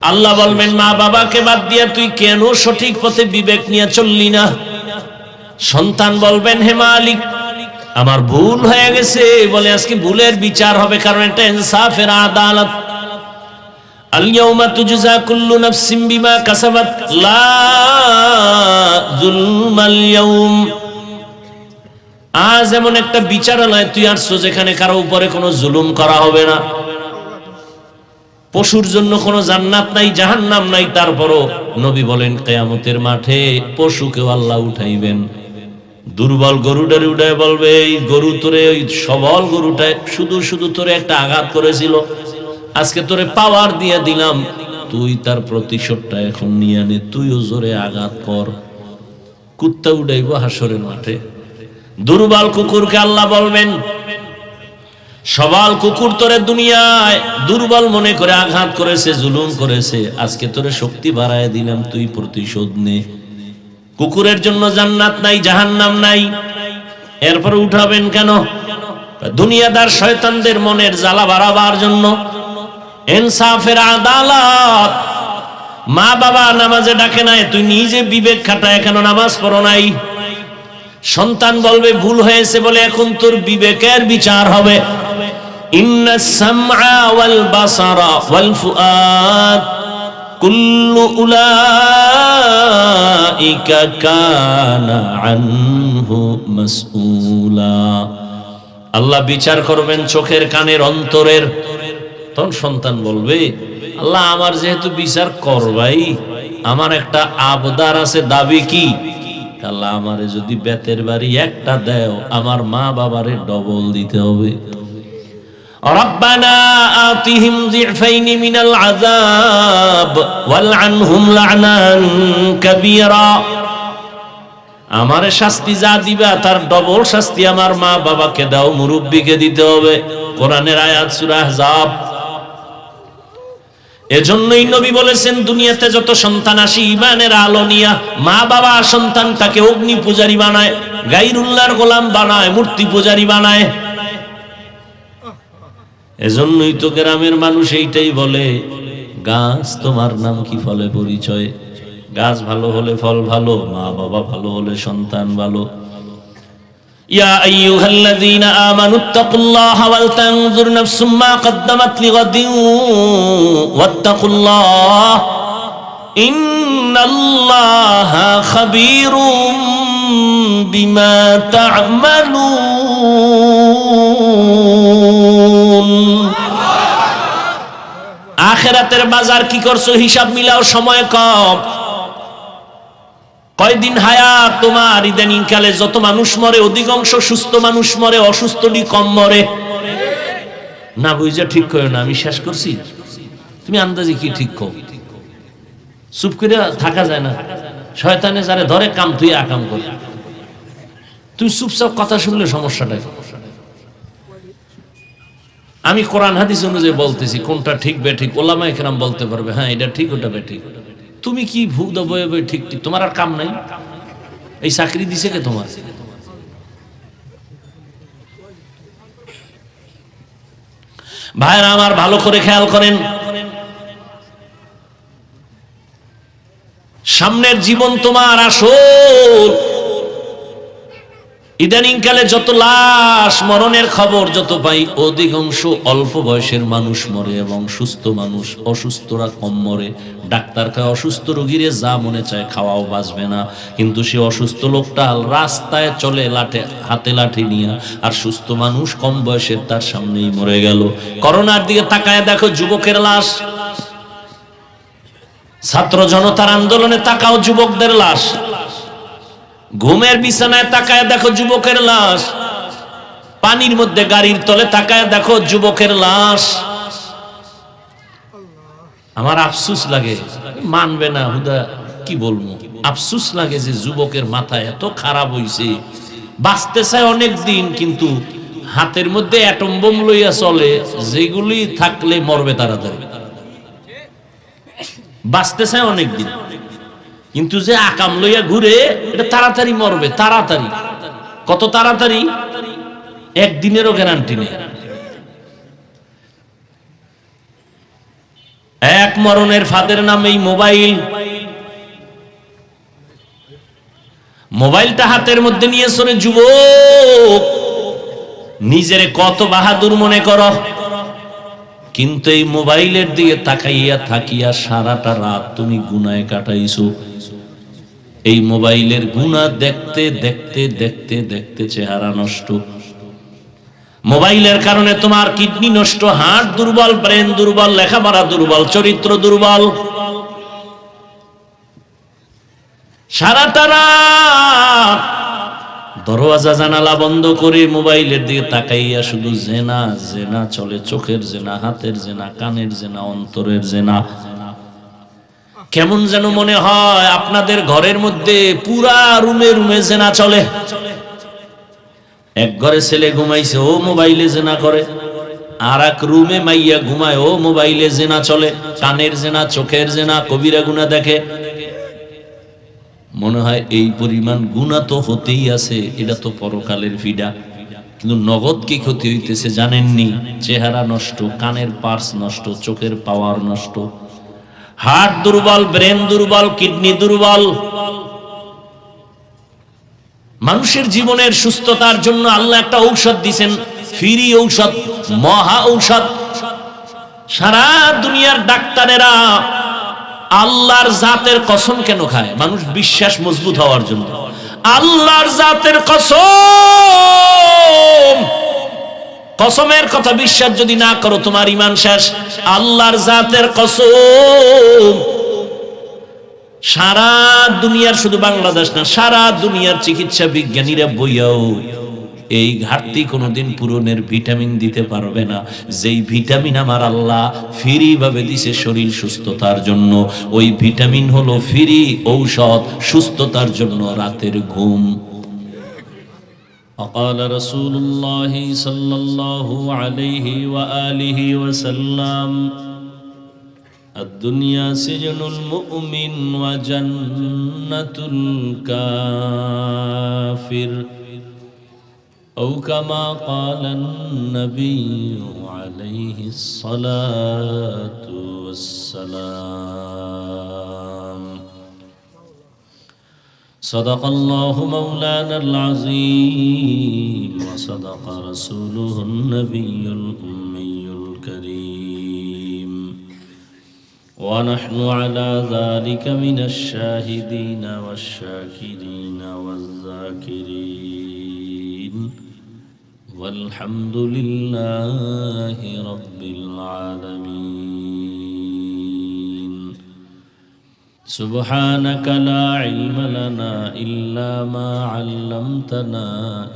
আল্লাহ বলবেন মা বাবাকে বাদ দিয়ে তুই কেন সঠিক পথে বিবেক নিয়ে চললি না? সন্তান বলবেন হে মালিক আমার ভুল হয়ে গেছে, বলে আজকে ভুলের বিচার হবে, কারণ এটা ইনসাফের আদালত। আল ইয়াউমা তুজজা কুল্লু নাফসিন বিমা কাসাবাত লা যুলমাল ইয়াউম। আজ এমন একটা বিচারালয় তুই আসছো যেখানে কারো উপরে কোনো জুলুম করা হবে না। পশুর জন্য কোনো জান্নাত নাই, জাহান্নাম নাই, তারপরও নবী বলেন কিয়ামতের মাঠে পশুকেও আল্লাহ উঠাইবেন। দুর্বল গরুটারে উঠায় বলবে এই গরু তোরে, ওই সবল গরুটায় শুধু শুধু তোরে একটা আঘাত করেছিল, আজকে তোরে পাওয়ার দিয়ে দিলাম, তুই তার প্রতিশোধটা এখন নিয়ে নে, তুইও জোরে আঘাত কর। কুত্তা উঠাইব হাসরের মাঠে। দুর্বল কুকুরকে আল্লাহ বলবেন সবাল কুকুর তোরে দুনিয়ায় দুর্বল মনে করে আঘাত করেছে, জুলুম করেছে, আজকে তোরে শক্তি বাড়ায় দিলাম, তুই প্রতিশোধ নে। কুকুরের জন্য জান্নাত নাই, জাহান্নাম নাই, এরপর উঠাবেন কেন? দুনিয়াদার শয়তানদের মনের জ্বালা বাড়াবার জন্য। ইনসাফের আদালত। মা বাবা নামাজে ডাকে নাই, তুই নিজে বিবেক খাটায় কেন নামাজ পড়ো নাই? সন্তান বলবে ভুল হয়েছে বলে এখন তোর বিবেকের বিচার হবে। ইন্নাস সামআ ওয়াল বাসারা ওয়াল ফুআদ কুল্লু উলাইকা কানা আনহু মাসউলা। আল্লাহ বিচার করবেন চোখের, কানের, অন্তরের। তখন সন্তান বলবে আল্লাহ আমার যেহেতু বিচার করবাই, আমার একটা আবদার আছে, দাবি কি? আল্লাহ আমারে যদি বেতের বাড়ি একটা দেও, আমার মা বাবারে ডবল দিতে হবে। রব্বানা আতিহিম যিফাইনি মিনাল আযাব ওয়ালআনহুম লা'নান কাবীরা। আমারে শাস্তি যা দিবা তার ডবল শাস্তি আমার মা বাবাকে দাও, মুরব্বিকে দিতে হবে। কোরআনের আয়াত সূরা আহজাব। এজন্যই নবী বলেছেন দুনিয়াতে যত সন্তান আসে ঈমানের আলো নিয়া, মা বাবা সন্তানটাকে অগ্নি পূজারী বানায়, গায়রুল্লাহর গোলাম বানায়, মূর্তি পূজারী বানায়। এজন্যই তো গ্রামের মানুষ এইটাই বলে, গাছ তোমার নাম কি ফলে পরিচয়। গাছ ভালো হলে ফল ভালো, মা বাবা ভালো হলে সন্তান ভালো। ইয়া আইয়ুহাল্লাযীনা আমানুত্তাকুল্লাহা ওয়াল তানজুর নাফসুম মা কদ্দামাত লিগাদিন ওয়াত্তাকুল্লাহ ইন্নাল্লাহা খাবীরুম বিমা তা'মালুন। আখিরাতের বাজার কি করছো হিসাব মিলাও, সময় কম। কয়দিন হায়াত তোমার? ইদানিং কালে যত মানুষ মরে অধিকাংশ সুস্থ মানুষ মরে, অসুস্থটি কম মরে। না বুঝা ঠিক করো না, আমি শেষ করছি, তুমি আন্দাজে কি ঠিক কর। চুপ করে থাকা যায় না, শয়তানে যারে ধরে কাম তুই আকাম করে। তুই চুপচাপ কথা শুনলে সমস্যাটা। আমি কোরআন হাদিস অনুযায়ী বলতেছি, কোনটা ঠিক বেঠিক ওলামায়ে কেরাম বলতে পারবে, হ্যাঁ এটা ঠিক ওটা বেঠিক। তুমি কি ভুদা বয়ে বয়ে ঠিক ঠিক, তোমার আর কাম নাই? এই চাকরি দিছে কে তোমার? ভাইরা আমার ভালো করে খেয়াল করেন, সামনের জীবন তোমার আসল। ইদানিং কালে যত লাশ মরণের খবর যত পাই, অধিকাংশ অল্প বয়সের মানুষ মরে এবং সুস্থ মানুষ, অসুস্থরা কম মরে। ডাক্তার কয় অসুস্থ রোগীরে যা মনে চায় খাওয়াও বাঁচবে না, কিন্তু সে অসুস্থ লোকটা রাস্তায় চলে হাতে লাঠি নিয়ে, আর সুস্থ মানুষ কম বয়সের তার সামনেই মরে গেল। করোনার দিকে তাকায় দেখো যুবকের লাশ, ছাত্র জনতার আন্দোলনে তাকাও যুবকদের লাশ, ঘুমের বিছানায় তাকায় দেখো যুবকের লাশ, পানির মধ্যে গাড়ির তলে তাকায় দেখো যুবকের লাশ। আমার আফসোস লাগে, মানবে না হুদা কি বলবো, আফসোস লাগে যে যুবকের মাথা এত খারাপ হইছে। বাঁচতে চায় অনেক দিন, কিন্তু হাতের মধ্যে অ্যাটম বোম লইয়া চলে, যেগুলি থাকলে মরবে তাড়াতাড়ি। বাঁচতে চায় অনেক দিন, কিন্তু যে আকাম লইয়া ঘুরে এটা তাড়াতাড়ি মরবে, তাড়াতাড়ি। কত তাড়াতাড়ি? একদিনেরও গ্যারান্টি নেই। এক মরণের ফাঁদের নাম এই মোবাইল। মোবাইলটা হাতের মধ্যে নিয়ে সরে যুবক নিজেরে কত বাহাদুর মনে করো, কিন্তু এই মোবাইলের দিকে তাকাইয়া থাকিয়া সারাটা রাত তুমি গুনায় কাটাইছো। এই মোবাইলের গুনাহ দেখতে দেখতে দেখতে দেখতে চেহারা নষ্ট। মোবাইলের কারণে তোমার কিডনি নষ্ট, হার্ট দুর্বল, ব্রেন দুর্বল, লেখাপড়া দুর্বল, চরিত্র দুর্বল। সারাটা রাত দরওয়াজা জানালা বন্ধ করে মোবাইলের দিকে তাকাইয়া শুধু জেনা জেনা চলে, চোখের জেনা, হাতের জেনা, কানের জেনা, অন্তরের জেনা। কেমন যেন মনে হয় আপনাদের ঘরের মধ্যে পুরা রুমে রুমে জেনা চলে। এক ঘরে ছেলে ঘুমাইছে, ও মোবাইলে জেনা করে, আর এক রুমে মাইয়া ঘুমায়, ও মোবাইলে জেনা চলে। কানের জেনা, চোখের জেনা, কবিরা গুনাহ দেখে। মনে হয় এই পরিমাণ গুনাহ তো হতেই আছে, এটা তো পরকালের ফিডা। কিন্তু নগদ কি ক্ষতি হইতেছে জানেননি? চেহারা নষ্ট, কানের পার্স নষ্ট, চোখের পাওয়ার নষ্ট, হার্ট দুর্বল, ব্রেন দুর্বল, কিডনি দুর্বল। মানুষের জীবনের সুস্থতার জন্য আল্লাহ একটা ঔষধ দিয়েছেন, ফ্রি ঔষধ, মহা ঔষধ। সারা দুনিয়ার ডাক্তারেরা আল্লাহর জাতের কসম কেন খায়? মানুষ বিশ্বাস মজবুত হওয়ার জন্য। আল্লাহর জাতের কসম, কসমের কথা বিশ্বাস যদি না করো তোমার ঈমান শেষ। আল্লাহর জাতের কসম, সারা দুনিয়ার, শুধু বাংলাদেশ না, সারা দুনিয়ার চিকিৎসা বিজ্ঞানীরা বইয়াও এই ঘাটতি কোনোদিন পূরণের ভিটামিন দিতে পারবে না। যেই ভিটামিন আমার আল্লাহ ফ্রি ভাবে দিছে শরীর সুস্থতার জন্য, ওই ভিটামিন হলো ফ্রি ঔষধ সুস্থতার জন্য, রাতের ঘুম। وقال رسول الله صلى الله عليه وآله وسلم الدنيا سجن المؤمن وجنة الكافر أو كما قال النبي عليه الصلاة والسلام صدق الله مولانا العظيم وصدق رسوله النبي الأمي الكريم ونحن على ذلك من الشاهدين والشاكرين والذاكرين والحمد لله رب العالمين سبحانك لا علم لنا إلا ما علمتنا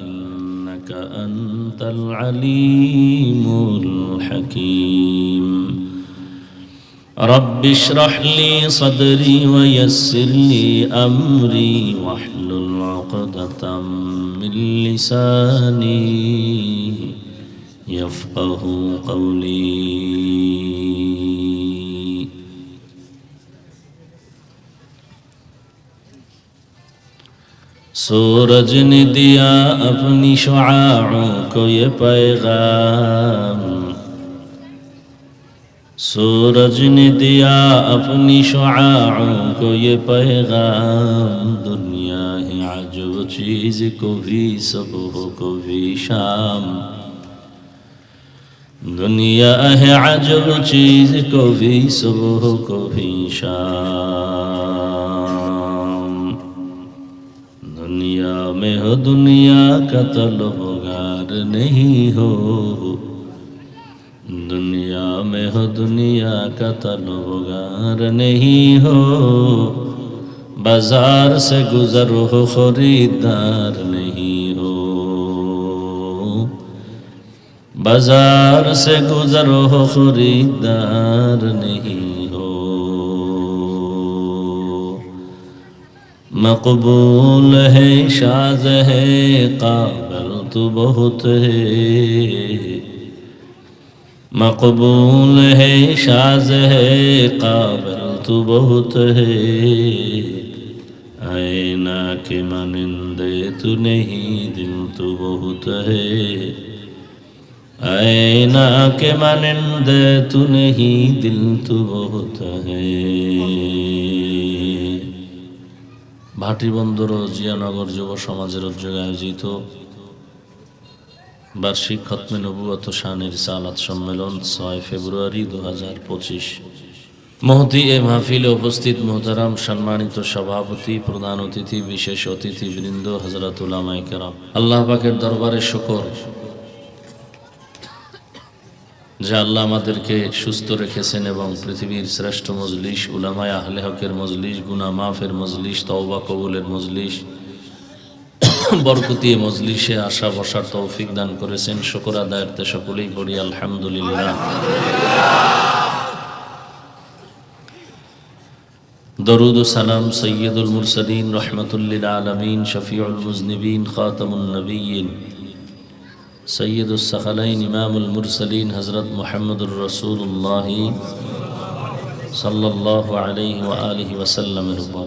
إنك أنت العليم الحكيم رب اشرح لي صدري ويسر لي أمري واحلل عقدة من لساني يفقه قولي सूरज ने दिया अपनी शुआओं को ये पैगाम सूरज ने दिया अपनी शुआओं को ये पैगाम दुनिया है अजब चीज को भी सुबह को भी शाम दुनिया है अजब चीज को भी सुबह को भी शाम दुनिया में हो दुनिया का तलबगार नहीं हो दुनिया में हो दुनिया का तलबगार नहीं हो बाजार से गुजर हो खरीदार नहीं हो बाजार से गुजर हो खरीदार नहीं हो मकबूल है शाज़ है काबिल तो बहुत है मकबूल है शाज़ है काबिल तो बहुत है आईना के मानिंदे तू नहीं दिल तो बहुत है आईना के मानंद तू नहीं दिल तू बहुत है। ভাটিবন্দর ও জিয়ানগর যুব সমাজের উদ্যোগে আয়োজিত বার্ষিক খতমে নবুয়ত শানের রিসালাত সম্মেলন 6 ফেব্রুয়ারি 2025। মহতি এ মাহফিলে উপস্থিত মোহতারাম সম্মানিত সভাপতি, প্রধান অতিথি, বিশেষ অতিথিবৃন্দ, হযরত উলামায়ে কেরাম, আল্লাহ পাকের দরবারে শুকর যে আল্লাহ আমাদেরকে সুস্থ রেখেছেন এবং পৃথিবীর শ্রেষ্ঠ মজলিস, উলামায়ে আহলে হকের মজলিস, গুনাহ মাফের মজলিস, তওবা কবুলের মজলিস, বরকতি মজলিসে আসা বসার তৌফিক দান করেছেন। শুকর আদায়ার্থে সকলেই পড়ি আলহামদুলিল্লাহ। দরুদ ও সালাম সৈয়দুল মুরসালিন রহমাতুল লিল আলামিন শফিউল মুজনিবিন খাতামুন নবিয়্যিন সৈয়দুস সাখালাইন ইমামুল মুরসালিন হযরত মুহাম্মদুর রাসূলুল্লাহ সাল্লাল্লাহু আলাইহি ওয়া আলিহি ওয়াসাল্লামের উপর।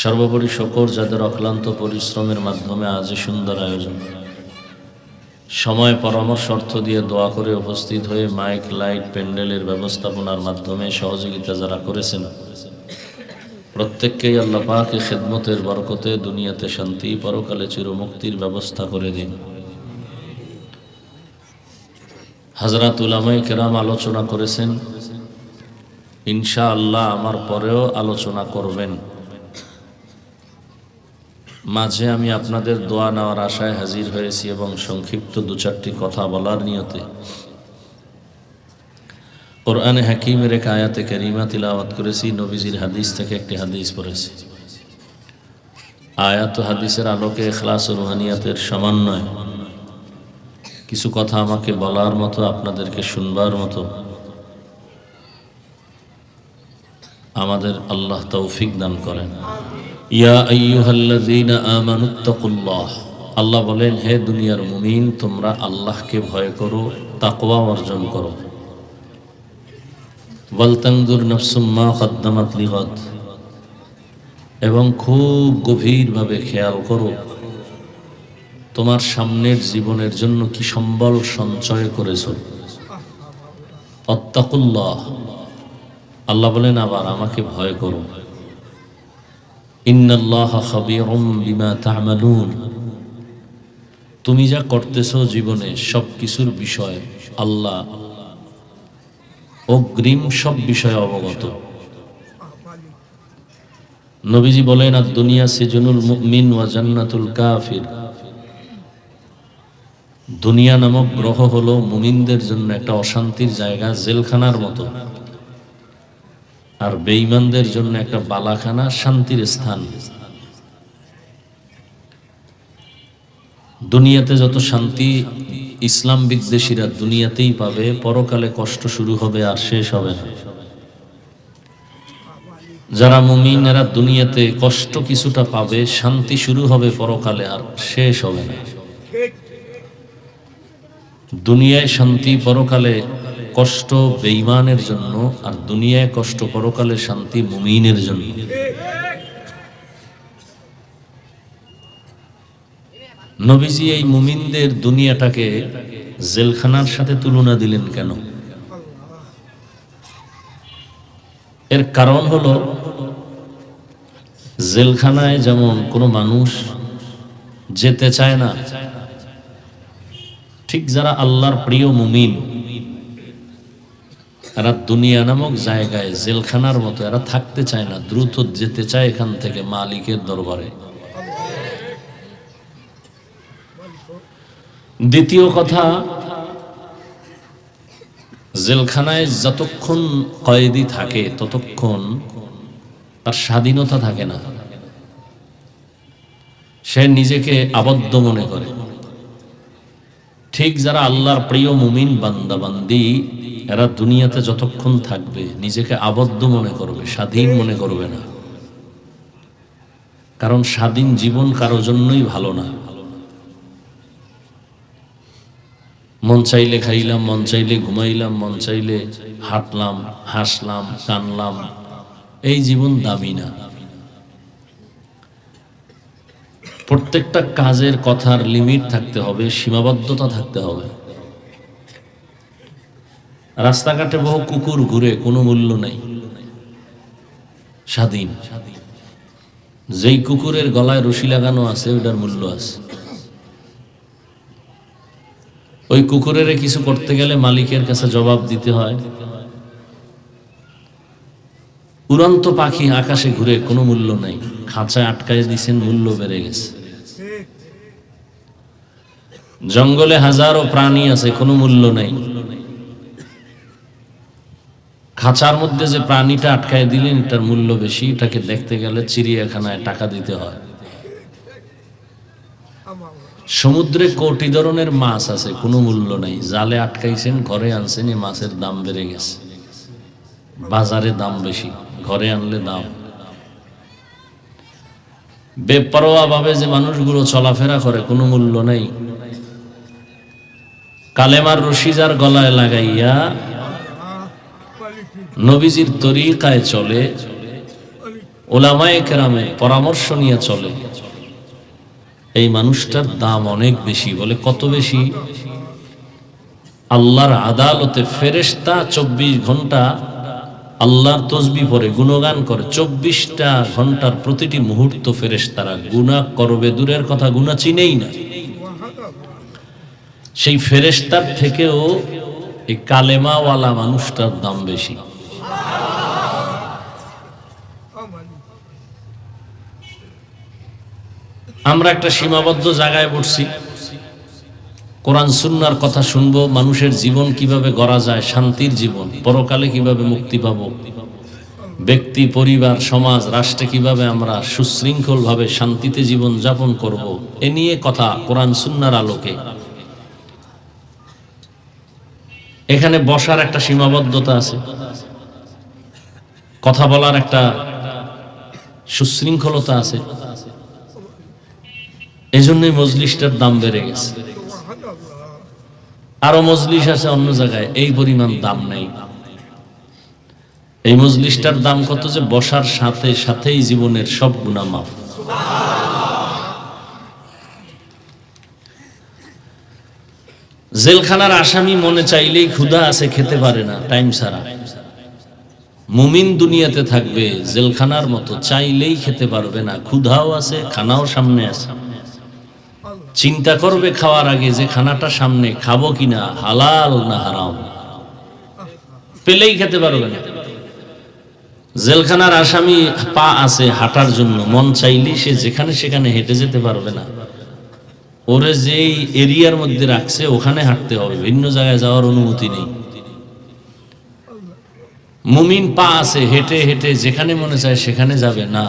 সর্বোপরি শুকর যাদের অক্লান্ত পরিশ্রমের মাধ্যমে আজ সুন্দর আয়োজন, সময় পরামর্শ অর্থ দিয়ে দোয়া করে উপস্থিত হয়ে মাইক লাইট প্যান্ডেলের ব্যবস্থাপনার মাধ্যমে সহযোগিতা যারা করেছেন, প্রত্যেককেই আল্লাহ পাক খিদমতের বরকতে দুনিয়াতে শান্তি, পরকালে চিরমুক্তির ব্যবস্থা করে দিন। হযরত উলামায়ে কেরাম আলোচনা করেছেন, ইনশাআল্লাহ আমার পরেও আলোচনা করবেন। মাঝে আমি আপনাদের দোয়া নেওয়ার আশায় হাজির হয়েছি এবং সংক্ষিপ্ত দু চারটি কথা বলার নিয়তে কোরআনে হাকিমের এক আয়াতে কারিমা তিলাওয়াত করেছি, নবীজির হাদিস থেকে একটি হাদিস পড়েছি। আয়াত ও হাদিসের আলোকে ইখলাস ও রুহানিয়াতের সমন্বয় কিছু কথা আমাকে বলার মতো, আপনাদেরকে শুনবার মতো আমাদের আল্লাহ তৌফিক দান করেন। ইয়া আইয়ুহাল্লাযীনা আমানুত্তাকুল্লাহ, আল্লাহ বলেন, হে দুনিয়ার মুমিন, তোমরা আল্লাহকে ভয় করো, তাকওয়া অর্জন করো। ওয়ালতানজুর নাফসুম মা কদ্দামাত লিগাদ, এবং খুব গভীরভাবে খেয়াল করো তোমার সামনের জীবনের জন্য কি সম্বল সঞ্চয় করেছ। আত্তাকুল্লাহ, আল্লাহ বলেন আবার আমাকে ভয় করো। ইন্নাল্লাহা খাবীরুম বিমা তা'মালুন, তুমি যা করতেছো জীবনে সব কিছুর বিষয় আল্লাহ অগ্রিম সব বিষয়ে অবগত। নবীজি বলেন, আদ-দুনিয়া সিজনুল মুমিন ওয়া জান্নাতুল কাফির, দুনিয়া নামক গ্রহ হলো মুমিনদের জন্য একটা অশান্তির জায়গা, জেলখানার মতো, আর বেঈমানদের জন্য একটা বালাখানা, শান্তির স্থান। দুনিয়াতে যত শান্তি ইসলাম বিদ্বেষীরা দুনিয়াতেই পাবে, পরকালে কষ্ট শুরু হবে আর শেষ হবে না। যারা মুমিন এরা দুনিয়াতে কষ্ট কিছুটা পাবে, শান্তি শুরু হবে পরকালে আর শেষ হবে না। দুনিয়ায় শান্তি, পরকালে কষ্ট বেঈমানের জন্য, আর দুনিয়ায় কষ্ট, পরকালে শান্তি মুমিনের জন্য। নবীজি এই মুমিনদের দুনিয়াটাকে জেলখানার সাথে তুলনা দিলেন কেন? এর কারণ হলো, জেলখানায় যেমন কোনো মানুষ যেতে চায় না, ঠিক যারা আল্লাহর প্রিয় মুমিন এরা দুনিয়া নামক জায়গায় জেলখানার মতো এরা থাকতে চায় না, দ্রুত যেতে চায় এখান থেকে মালিকের দরবারে। দ্বিতীয় কথা, জেলখানায় যতক্ষণ কয়েদি থাকে ততক্ষণ তার স্বাধীনতা থাকে না, সে নিজেকে আবদ্ধ মনে করে। ঠিক যারা আল্লাহর প্রিয় মুমিন বান্দা বান্দি এরা দুনিয়াতে যতক্ষণ থাকবে নিজেকে আবদ্ধ মনে করবে, স্বাধীন মনে করবে না। কারণ স্বাধীন জীবন কারো জন্যই ভালো না। মন চাইলে খাইলাম, মন চাইলে ঘুমাইলাম, মন চাইলে হাঁটলাম, হাসলাম, কানলাম, এই জীবন দামি না। প্রত্যেকটা কাজের কথার লিমিট থাকতে হবে, সীমাবদ্ধতা থাকতে হবে। রাস্তাঘাটে বহু কুকুর ঘুরে, কোনো মূল্য নাই, স্বাধীন। যেই কুকুরের গলায় রশি লাগানো আছে ওটার মূল্য আছে। ওই কুকুরের কিছু করতে গেলে মালিকের কাছে জবাব দিতে হয়। উড়ন্ত পাখি আকাশে ঘুরে, কোনো মূল্য নাই, খাঁচায় আটকায় দিয়েছেন, মূল্য বেড়ে গেছে। জঙ্গলে হাজারো প্রাণী আছে, কোনো মূল্য নাই, খাঁচার মধ্যে যে প্রাণীটা আটকায় দিলেন এটার মূল্য বেশি, এটাকে দেখতে গেলে চিড়িয়াখানায় টাকা দিতে হয়। সমুদ্রে কোটি ধরনের মাছ আছে, কোনো মূল্য নাই, জালে আটকাইছেন, ঘরে আনছেন, এই মাছের দাম বেড়ে গেছে, বাজারে দাম বেশি, ঘরে আনলে দাম। বেপরোয়া ভাবে যে মানুষগুলো চলাফেরা করে, কোনো মূল্য নাই। কালেমার রশি যার গলায় লাগাইয়া নবীজির তরিকায় চলে, উলামায়ে কেরামের পরামর্শ নিয়ে চলে, এই মানুষটার দাম অনেক বেশি। বলে কত বেশি? আল্লাহর আদালতে ফেরেশতা 24 ঘন্টা আল্লাহর তসবিহ পড়ে, গুণগান করে। 24টা ঘন্টার প্রতিটি মুহূর্ত ফেরেশতারা গুনাহ করবে, দূরের কথা গুনাহ চিনেই না। সেই ফেরেশতার থেকেও এই কালেমাওয়ালা মানুষটার দাম বেশি। আমরা একটা সীমাবদ্ধ জায়গায় পড়ছি, কোরআন সুন্নাহর কথা শুনবো, মানুষের জীবন কিভাবে গড়া যায়, শান্তির জীবন, পরকালে কিভাবে মুক্তি পাবো, ব্যক্তি, পরিবার, সমাজ, রাষ্ট্রে কিভাবে আমরা সুশৃঙ্খল ভাবে শান্তিতে জীবন যাপন করব, এ নিয়ে কথা কোরআন সুন্নাহর আলোকে। এখানে বসার একটা সীমাবদ্ধতা আছে, কথা বলার একটা সুশৃঙ্খলতা আছে, এজন্যই মজলিসটার দাম বেড়ে গেছে। আরো মজলিস আছে অন্য জায়গায়, এই পরিমাণ দাম নেই। এই মজলিসটার দাম কত যে বসার সাথে সাথেই জীবনের সব গুনাহ মাফ। জেলখানার আসামি মনে চাইলেই ক্ষুধা আছে, খেতে পারে না টাইম ছাড়া। মুমিন দুনিয়াতে থাকবে জেলখানার মতো, চাইলেই খেতে পারবে না, ক্ষুধাও আছে, খানাও সামনে আছে, চিন্তা করবে খাওয়ার আগে যে খানাটা সামনে, খাবো কিনা, হালাল না হারাম, পেলেই খেতে পারবে না। জেলখানার আসামি পা আছে হাঁটার জন্য, মন চাইলেই সে যেখানে সেখানে হেঁটে যেতে পারবে না, ওরে যেই এরিয়ার মধ্যে রাখছে ওখানে হাঁটতে হবে, ভিন্ন জায়গায় যাওয়ার অনুমতি নেই। মুমিন পা আছে, হেঁটে হেঁটে যেখানে মনে চায় সেখানে যাবে না,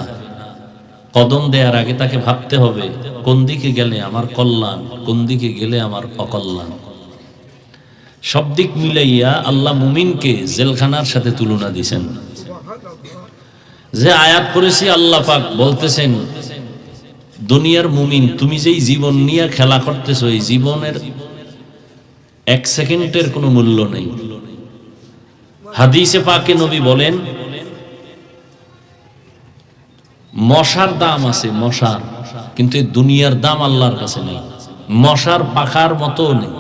কদম দেওয়ার আগে তাকে ভাবতে হবে কোন দিকে গেলে আমার কল্যাণ, কোন দিকে গেলে আমার অকল্যাণ। সব দিক মিলাইয়া আল্লাহ মুমিনকে জেলখানার সাথে তুলনা দিয়েছেন। যে আয়াত পড়েছি আল্লাহ পাক বলতেছেন, দুনিয়ার মুমিন, তুমি যেই জীবন নিয়ে খেলা করতেছো, এই জীবনের 1 সেকেন্ডের কোনো মূল্য নেই। হাদিসে পাকে নবী বলেন, মশার দাম আছে, মশার, কিন্তু এই দুনিয়ার দাম আল্লাহর কাছে নেই, মশার পাখার মতো নেই।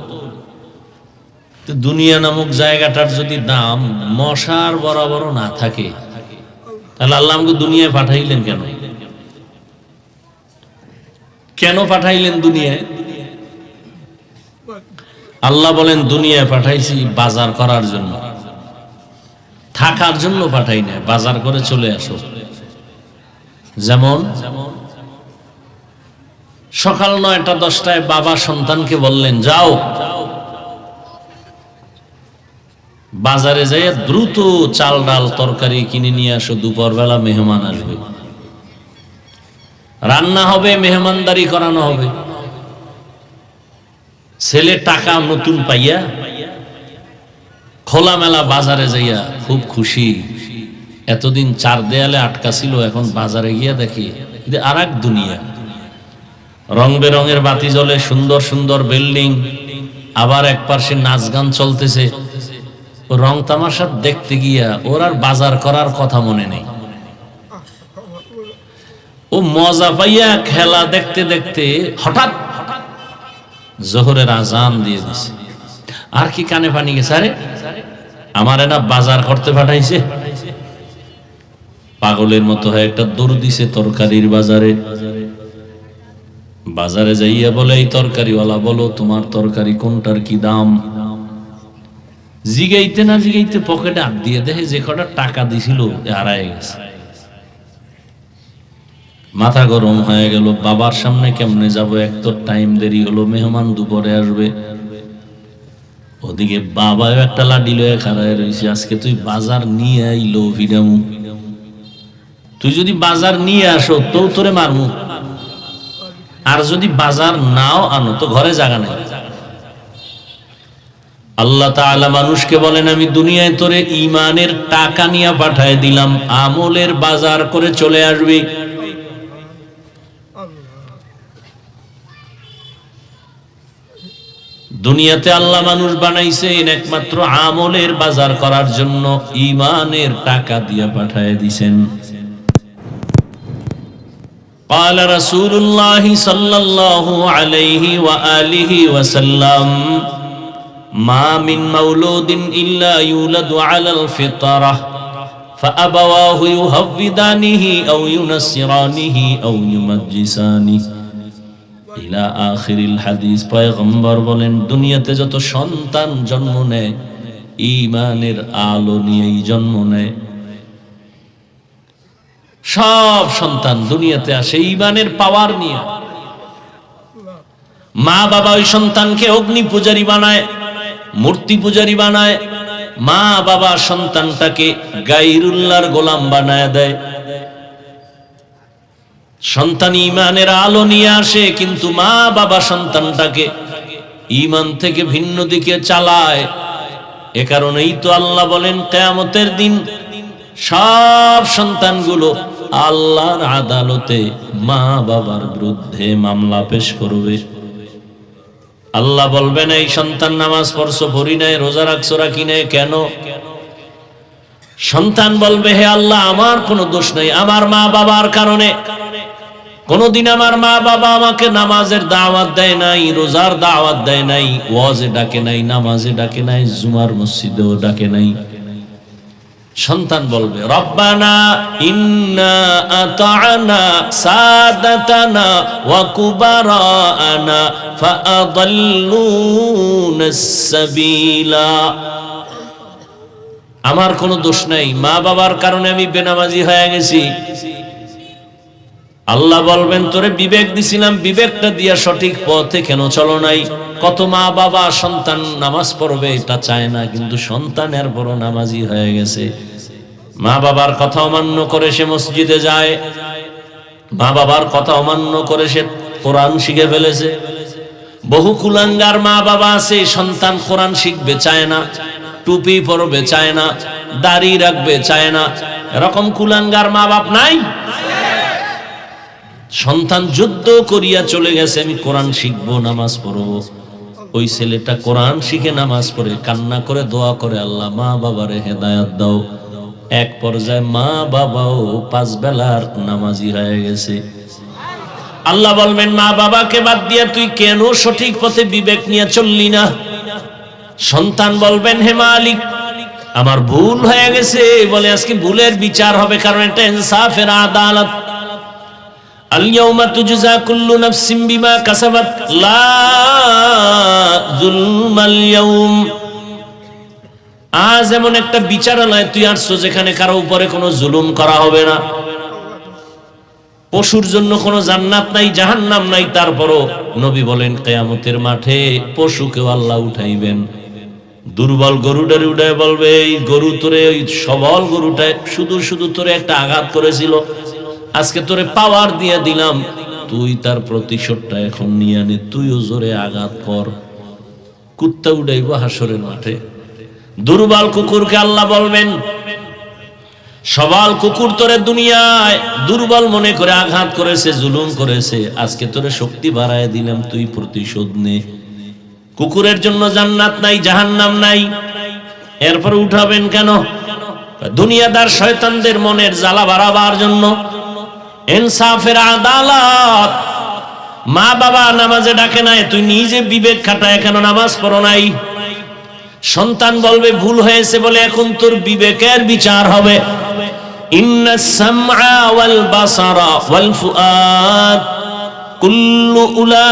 তো দুনিয়া নামক জায়গাটার যদি দাম মশার বরাবর না থাকে, তাহলে আল্লাহ আমাকে দুনিয়ায় পাঠাইলেন কেন? কেন পাঠাইলেন দুনিয়ায়? আল্লাহ বলেন, দুনিয়ায় পাঠাইছি বাজার করার জন্য, থাকার জন্য পাঠাই না, বাজার করে চলে আসো। যেমন সকাল 9টা 10টায় বাবা সন্তানকে বললেন, যাও বাজারে যাইয়া দ্রুত চাল ডাল তরকারি কিনে নিয়ে আসো, দুপুর বেলা মেহমান আসবে, রান্না হবে, মেহমানদারি করানো হবে। ছেলে টাকা নতুন পাইয়া খোলামেলা বাজারে যাইয়া খুব খুশি, এতদিন 4 দেয়ালে আটকা ছিল, এখন বাজারে গিয়া দেখি আর এক দুনিয়া, রং বেরঙের বাতি জ্বলে, সুন্দর সুন্দর বিল্ডিং, আবার এক পাশে নাচ গান চলতেছে। রং তামাশা দেখতে গিয়া ওর আর বাজার করার কথা মনে নেই। ও মজা পাইয়া খেলা দেখতে দেখতে হঠাৎ জোহরের আজান দিয়ে দিছে। আর কি কানে পানি গেছে, আরে আমার না বাজার করতে পাঠাইছে। পাগলের মতো হয় একটা দৌড় দিছে তরকারির বাজারে। বাজারে যাইয়া বলে, এই তরকারিওয়ালা বলো তোমার তরকারি কোনটার কি দাম। জিগাইতে না জিগাইতে পকেটে হাত দিয়ে দেখে যে কটা টাকা দিছিল হারায় গেছে। মাথা গরম হয়ে গেল, বাবার সামনে কেমনে যাব, এক তো টাইম দেরি হলো, মেহমান দুপুরে আসবে। ওদিকে বাবাও একটা লাডি লয়ে খাড়ায় রয়েছে, আজকে তুই বাজার নিয়ে আইলো ভিডামু, তুই যদি বাজার নিয়ে আসো তো তোরে মারমু, আর যদি বাজার নাও আনো তো ঘরে জায়গা নেই। আল্লাহ তাআলা মানুষকে বলেন, আমি দুনিয়ায় তোরে ঈমানের টাকা নিয়ে পাঠায় দিলাম, আমলের বাজার করে চলে আসবি। দুনিয়াতে আল্লাহ মানুষ বানাইছেন একমাত্র আমলের বাজার করার জন্য, ঈমানের টাকা দিয়ে পাঠায় দিয়েছেন। قال رسول الله صلى الله عليه وآله وسلم ما من مولود إلا يولد على الفطرة فأبواه يهودانه أو ينصرانه أو يمجسانه إلى آخر الحديث। পয়গম্বর বলেন, দুনিয়াতে যত সন্তান জন্ম নেয় ঈমানের আলো নিয়েই জন্ম নেয়। সব সন্তান দুনিয়াতে আসে ঈমানের পাওয়ার নিয়ে। মা বাবা ওই সন্তানকে অগ্নি পূজারী বানায়, মূর্তি পূজারী বানায়। মা বাবা সন্তানটাকে গায়রুল্লাহর গোলাম বানায় দেয়। সন্তান ঈমানের আলো নিয়ে আসে, কিন্তু মা বাবা সন্তানটাকে ঈমান থেকে ভিন্ন দিকে চালায়। এ কারণেই তো আল্লাহ বলেন, কিয়ামতের দিন সব সন্তানগুলো আল্লাহর আদালতে মা বাবার বিরুদ্ধে মামলা পেশ করবে। আল্লাহ বলবেন, এই সন্তান নামাজ পড়ছো পড়ি নাই, রোজা রাখছো রাখি নাই কেন? সন্তান বলবে, হে আল্লাহ আমার কোনো দোষ নাই, আমার মা বাবার কারণে। কোনদিন আমার মা বাবা আমাকে নামাজের দাওয়াত দেয় নাই, রোজার দাওয়াত দেয় নাই, ওয়াজে ডাকে নাই, নামাজে ডাকে নাই, জুমার মসজিদেও ডাকে নাই। সন্তান বলবে, রব্বানা ইন্না আতা'না সাদাতানা ওয়া কুবারানা ফাআদাল্লুনাস সাবিলা। আমার কোনো দোষ নাই, মা বাবার কারণে আমি বেনামাজি হয়ে গেছি। আল্লাহ বলবেন, তোরে বিবেক দিছিলাম, বিবেকটা দিয়া সঠিক পথে কেন চলো নাই? কত মা বাবা সন্তান নামাজ পড়বে এটা চায় না, কিন্তু সন্তানের বড় নামাজি হয়ে গেছে। মা বাবার কথা অমান্য করে সে মসজিদে যায়, মা বাবার কথা অমান্য করে সে কোরআন শিখে ফেলেছে। বহু কুলাঙ্গার মা বাবা আছে, সন্তান কোরআন শিখবে চায় না, টুপি পরবে চায় না, দাড়ি রাখবে চায় না। এরকম কুলাঙ্গার মা বাপ নাই? সন্তান যুদ্ধ করিয়া চলে গেছে, আমি কোরআন শিখবো, নামাজ পড়বো। ওই ছেলেটা কোরআন শিখে নামাজ পড়ে কান্না করে দোয়া করে, আল্লাহ মা বাবারে হেদায়েত দাও। এক পর্যায়ে মা বাবাও 5 বেলার নামাজি হয়ে গেছে। আল্লাহ বলবেন, মা বাবাকে বাদ দিয়া তুই কেন সঠিক পথে বিবেক নিয়ে চললি না? সন্তান বলবেন, হে মালিক আমার ভুল হয়ে গেছে। বলে, আজকে ভুলের বিচার হবে, কারণ এটা ইনসাফের আদালত। আল-ইয়াওমা তুজজা কুল্লু নাফসিন বিমা কাসাবাত লা যুলমাল ইয়াওম। আজ এমন একটা বিচারালয় তুই আসছো যেখানে কারো উপরে কোনো জুলুম করা হবে না। পশুর জন্য কোনো জান্নাত নাই, জাহান্নাম নাই। তারপরও নবী বলেন, কিয়ামতের মাঠে পশুকেও আল্লাহ উঠাইবেন। দুর্বল গরুটারে উঠায় বলবে, এই গরু তোরে, ওই সবল গরুটা শুধু শুধু তোরে একটা আঘাত করেছিল, আজকে তোরে পাওয়ার দিয়ে দিলাম, তুই তার প্রতিশোধটা এখন নিয়ে আনে, তুইও জোরে আঘাত কর। কুত্তা উঠাইব হাসরের মাঠে। দুর্বল কুকুরকে আল্লাহ বলবেন, সবল কুকুর তোরে দুনিয়ায় দুর্বল মনে করে আঘাত করেছে, জুলুম করেছে, আজকে তোরে শক্তি বাড়ায় দিলাম, তুই প্রতিশোধ নে। কুকুরের জন্য জান্নাত নাই, জাহান্নাম নাই। এরপর উঠাবেন কেন? দুনিয়াদার শয়তানদের মনের জ্বালা বাড়াবার জন্য। ইনসাফের আদালত। মা বাবা নামাজে ডাকে নাই, তুই নিজে বিবেক খাটায় কেন নামাজ পড়ো নাই? সন্তান বলবে ভুল হয়েছে বলে এখন তোর বিবেকের বিচার হবে। ইন্নাস সামআ ওয়াল বাসারা ওয়াল ফুআদ কুল্লু উলাইকা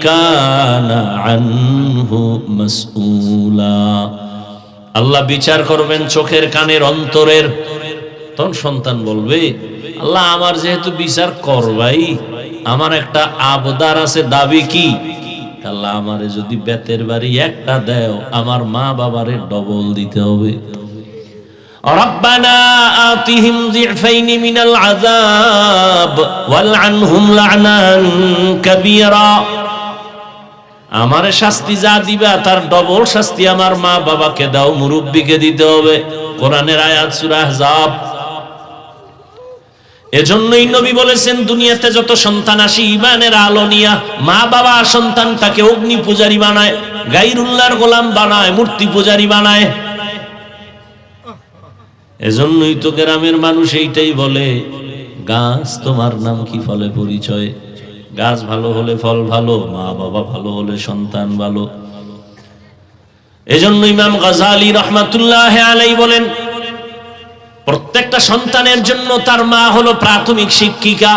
কানা আনহু মাসউলা। আল্লাহ বিচার করবেন চোখের, কানের, অন্তরের। তখন সন্তান বলবে, আল্লাহ আমার যেহেতু বিচার করবাই, আমার একটা আবদার আছে, দাবি কি? আল্লাহ আমারে যদি বেতের বাড়ি একটা দেও, আমার মা বাবারে ডবল দিতে হবে। রব্বানা আতিহিম যিফাইনি মিনাল আযাব ওয়ালআনহুম লা'নান কাবীরা। আমারে শাস্তি যা দিবা তার ডবল শাস্তি আমার মা বাবাকে দাও, মুরব্বিকে দিতে হবে। কোরআনের আয়াত সূরা আহজাব। এজন্যই নবী বলেছেন, দুনিয়াতে যত সন্তান আসে ঈমানের আলো নিয়া, মা বাবা সন্তানটাকে অগ্নি পূজারী বানায়, গায়রুল্লাহর গোলাম বানায়, মূর্তি পূজারী বানায়। এজন্যই তো গ্রামের মানুষ এইটাই বলে, গাছ তোমার নাম কি, ফলে পরিচয়। গাছ ভালো হলে ফল ভালো, মা বাবা ভালো হলে সন্তান ভালো। এজন্য ইমাম গাযালী রাহমাতুল্লাহ আলাইহি বলেন, প্রত্যেকটা সন্তানের জন্য তার মা হলো প্রাথমিক শিক্ষিকা।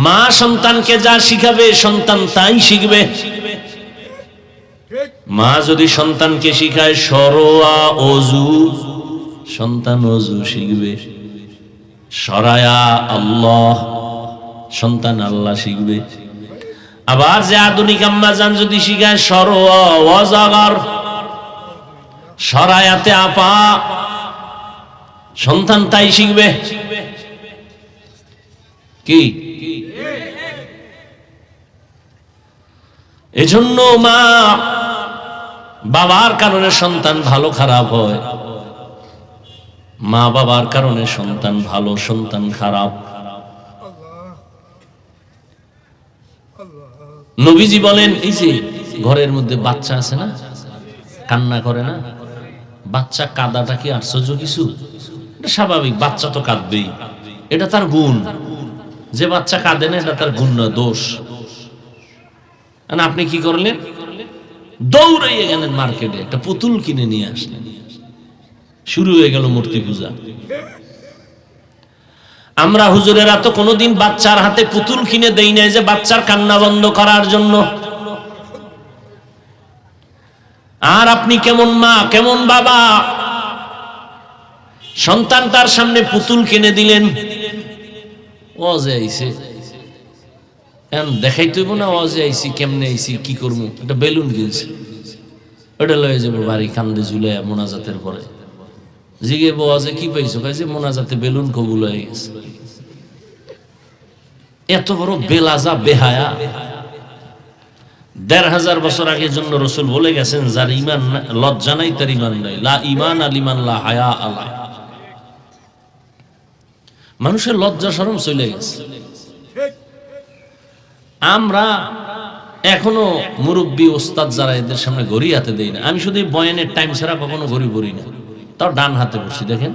মা সন্তানকে যা শিখাবে সন্তান তাই শিখবে। মা যদি সন্তানকে শিখায় সরোয়া ওযু, সন্তান ওযু শিখবে। সরায়া আল্লাহ, সন্তান আল্লাহ শিখবে। আবার যে আধুনিক আম্মা জান যদি শিখায় সরোয়া ওয়াজাগার, সরায়াতে আপা, সন্তান তাই শিখবে। কি এজন্য মা বাবার কারণে সন্তান ভালো খারাপ হয়, মা বাবার কারণে সন্তান ভালো, সন্তান খারাপ। নবীজি বলেন, এই যে ঘরের মধ্যে বাচ্চা আছে না, কান্না করে না, বাচ্চা কাঁদাটা কি আশ্চর্য কিছু? এটা স্বাভাবিক, বাচ্চা তো কাঁদবেই, এটা তার গুণ। যে বাচ্চা কাঁদে না এটা তার গুণ না, দোষ। আপনি কি করলেন? দৌড়াইয়ে গেলেন মার্কেটে, একটা পুতুল কিনে নিয়ে আসলেন, শুরু হয়ে গেল মূর্তি পূজা। আমরা হুজুরেরা তো কোনোদিন বাচ্চার হাতে পুতুল কিনে দেই নাই যে বাচ্চার কান্না বন্ধ করার জন্য। আর আপনি কেমন মা, কেমন বাবা, সন্তান তার সামনে পুতুল কিনে দিলেন। ওয়াজে আইছে, দেখাইতে হইব না ওয়াজে আইছি, কেমনে আইছি, কি করবো। একটা বেলুন কিনছে, ওটা লয়ে যাবো বাড়ি, কান্দে ঝুলে মোনাজাতের পরে। জিগে ওয়াজে কি পাইছো? কাজে মোনাজাতে বেলুন কবুল হয়ে গেছে। এত বড় বেলাজা, বেহায়া। ১৫০০ বছর আগের জন্য রসুল বলে গেছেন, যার ইমান লজ্জা নাই তার ইমান নাই। লা ইমান আলিমান লা হায়া আলা। মানুষের লজ্জা শরম চলে গেছে। আমরা এখনো মুরব্বী ওস্তাদ যারা, এদের সামনে ঘড়ি হাতে দেই না। আমি শুধু বয়ানের টাইম ছাড়া কখনো ঘড়ি পড়ি না, তাও ডান হাতে পড়ছি। দেখেন,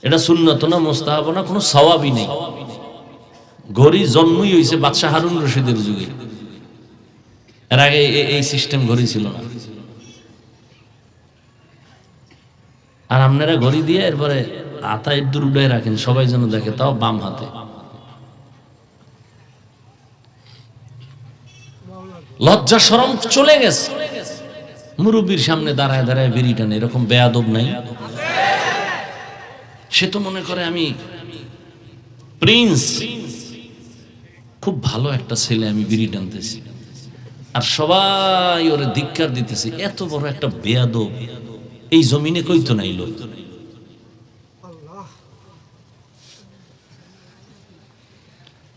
এটা সুন্নত না, মুস্তাহাব না, কোনো সওয়াবই নেই। ঘড়ি জন্মই হয়েছে বাদশাহ হারুন রশিদের যুগে, এর আগে এই সিস্টেম ঘড়ি ছিল না। আর আপনারা ঘড়ি দিয়ে এরপরে হাতা ইদ্দুর উড়ে রাখেন, সবাই যেন দেখে, তাও বাম হাতে। লজ্জা শরম চলে গেছে। মুরব্বীর সামনে দাঁড়ায় দাঁড়ায় বিড়ি টানে, এরকম বেয়াদব নাই? সে তো মনে করে আমি প্রিন্স, খুব ভালো একটা ছেলে, আমি বিড়ি টানতেছি, আর সবাই ওরে ধিক্কার দিতেছে। এত বড় একটা বেয়াদব এই জমিনে কই তো নাই লোক।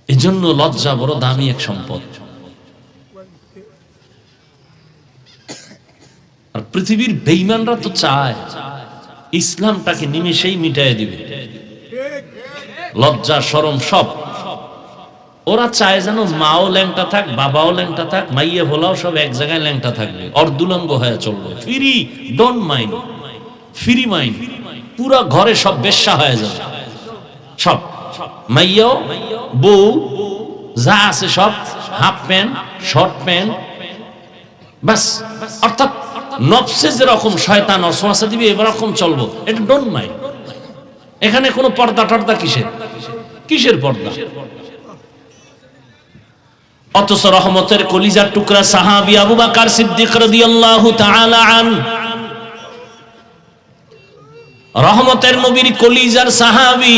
এই জন্য লজ্জা বড় দামি এক সম্পদ। আর পৃথিবীর বেঈমানরা তো চায় ইসলামটাকে নিমেষেই মিটায় দিবে। লজ্জা শরম সব ওরা চায় যেন মাও ল্যাংটা থাক, বাবাও ল্যাংটা থাক, মাইয়া ভোলাও সব এক জায়গায় ল্যাংটা থাকবে, অর্ধুলঙ্গ হয়ে চলবে, free, don't mind. Free mind, পুরো ঘরে সব বেশ্যা হয়ে যাবে, সব মাইয়াও বউ যা আছে সব হাফ প্যান্ট শর্ট প্যান্ট, বাস। অর্থাৎ নফসে যেরকম শয়তান অসওয়াসা দিবে এরকম চলবো, এটা ডোন্ট মাইন্ড। এখানে কোনো পর্দা টর্দা কিসের পর্দা? অথচ রহমতের কলিজার টুকরা সাহাবী আবু বকর সিদ্দিক রাদিয়াল্লাহু তাআলা আনহু, রহমতের নবীর কলিজার সাহাবী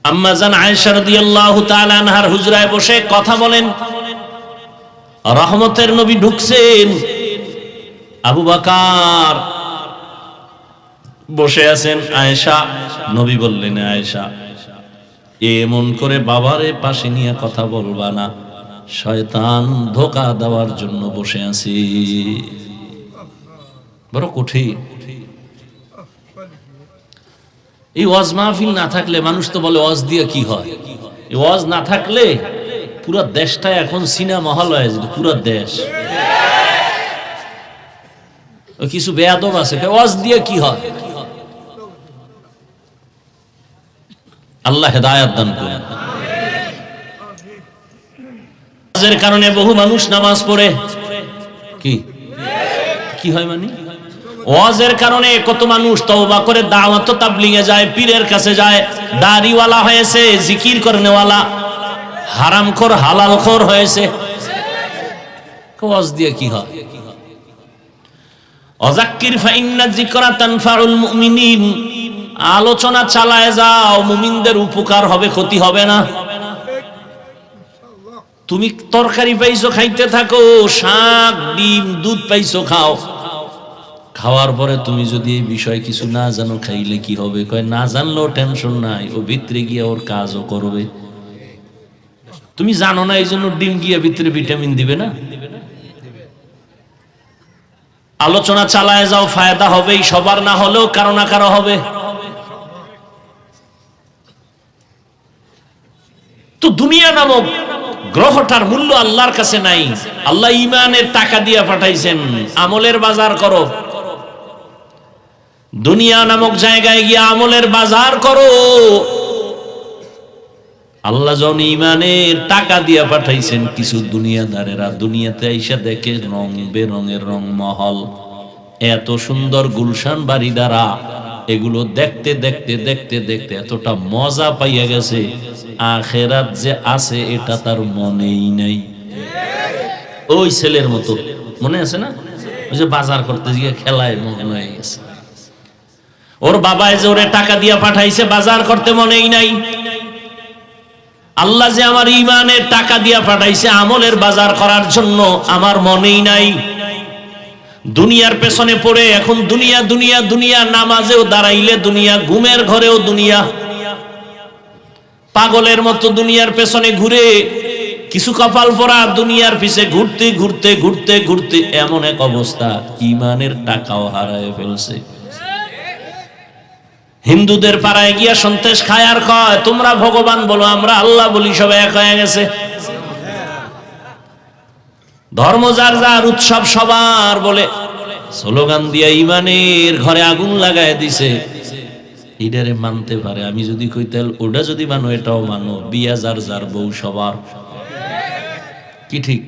আম্মা জান আয়েশা রাদিয়াল্লাহু তাআলা আনহার হুজরায় বসে কথা বলেন। রহমতের নবী ঢুকছেন, আবু বকর বসে আছেন। আয়েশা, নবী বললেন, আয়েশা এমন করে বাবারে পাশে নিয়ে কথা বলবা না, শয়তান ধোঁকা দেওয়ার জন্য বসে আছে। বড় কঠিন। এই ওয়াজ মাহফিল না থাকলে, মানুষ তো বলে ওয়াজ দিয়ে কি হয়, এই ওয়াজ না থাকলে পুরো দেশটা এখন সিনেমা হল হয়ে যেত, পুরো দেশ। কিছু বেয়াদব আছে, ওয়াজ দিয়ে কি হয়? আল্লাহ হেদায়েত দান করেন। ওয়াজের কারণে বহু মানুষ নামাজ পড়ে, কি হয় মানে? ওয়াজের কারণে কত মানুষ তওবা করে দাওয়াত ও তাবলীগে যায়, পীরের কাছে যায়, দাড়িওয়ালা হয়েছে, জিকির করনেওয়ালা, হারামখোর হালালখোর হয়েছে। ওয়াজ দিয়ে কি হয়? ওয়াযাক্কির ফাইন্না যিকরা তানফাউল মুমিনিন, আলোচনা চালায় যাও, মুমিনদের উপকার হবে, ক্ষতি হবে না। তুমি তরকারি পাইছো, খাইতে থাকো, শাক ডিম দুধ পাইছো, খাও। খাওয়ার পরে তুমি যদি এই বিষয় কিছু না জানো, খাইলে কি হবে? কয় না জানলেও টেনশন নাই, ও ভিতরে গিয়ে ওর কাজও করবে। তুমি জানো না, এই জন্য ডিম গিয়ে ভিতরে ভিটামিন দিবে না। আলোচনা চালায় যাও, ফায়দা হবেই, সবার না হলেও কারো না কারো হবে। তো দুনিয়া নামক গ্রহটার মূল্য আল্লাহর কাছে নাই। আল্লাহ ঈমানের টাকা দিয়ে পাঠাইছেন, আমলের বাজার করো। দুনিয়া নামক জায়গায় গিয়ে আমলের বাজার করো। আল্লাহ যখন ঈমানের টাকা দিয়ে পাঠাইছেন, কিছু দুনিয়াদারেরা দুনিয়াতে আইসা দেখে রং বেরঙের রং মহল, এত সুন্দর গুলশান বাড়ি দ্বারা, এগুলো দেখতে দেখতে দেখতে দেখতে এতটা মজা পাইয়া গেছে, আখেরাত যে আছে এটা তার মনেই নাই। ওই ছেলের মতো মনে আছে না, ওই যে বাজার করতে গিয়ে খেলায় মনে হয়ে গেছে। ওর বাবায় যে ওরে টাকা দিয়া পাঠাইছে বাজার করতে, মনেই নাই। আল্লাহ যে আমার ঈমানের টাকা দিয়া পাঠাইছে আমলের বাজার করার জন্য, আমার মনেই নাই। দুনিয়ার পেছনে পড়ে এখন দুনিয়া দুনিয়া দুনিয়া, নামাজেও দাঁড়াইলে দুনিয়া, ঘুমের ঘরেও দুনিয়া, পাগলের মতো দুনিয়ার পেছনে ঘুরে, কিছু কপাল পরা দুনিয়ার পিছে ঘুরতে ঘুরতে ঘুরতে ঘুরতে এমন এক অবস্থা, ঈমানের টাকাও হারায় ফেলছে। হিন্দুদের পাড়ায় গিয়া সন্তেষ খায় আর কয় তোমরা ভগবান বলো, আমরা আল্লাহ বলি, সব এক হয়ে গেছে। ধর্ম যার যার, উৎসব সবার বলে, স্লোগান দিয়া ঈমানের ঘরে আগুন লাগায় দিছে। এটারে মানতে পারে, আমি যদি কই তাহলে ওটা যদি মানো এটাও মানো, বিয়া যার যার, বউ সবার, কি ঠিক?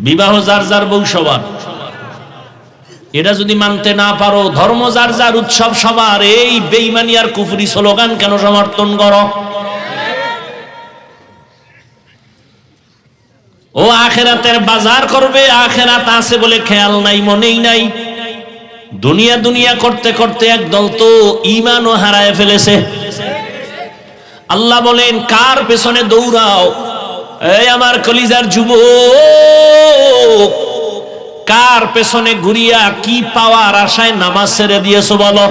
বিবাহ যার যার, বউ সবার, এটা যদি মানতে না পারো, ধর্ম যার যার, উৎসব সবার, এই বেঈমানি আর কুফরি স্লোগান কেন সমর্থন করো? ও আখেরাতের বাজার করবে, আখেরাত আছে বলে খেয়াল নাই, মনেই নাই। দুনিয়া দুনিয়া করতে করতে একদল তো ঈমানও হারায় ফেলেছে। আল্লাহ বলেন কার পেছনে দৌড়াও? এই আমার কলিজার যুবক, কার পেছনে ঘুরিয়া কি পাওয়ার আশায় নামাজ ছেড়ে দিয়েছো বলো?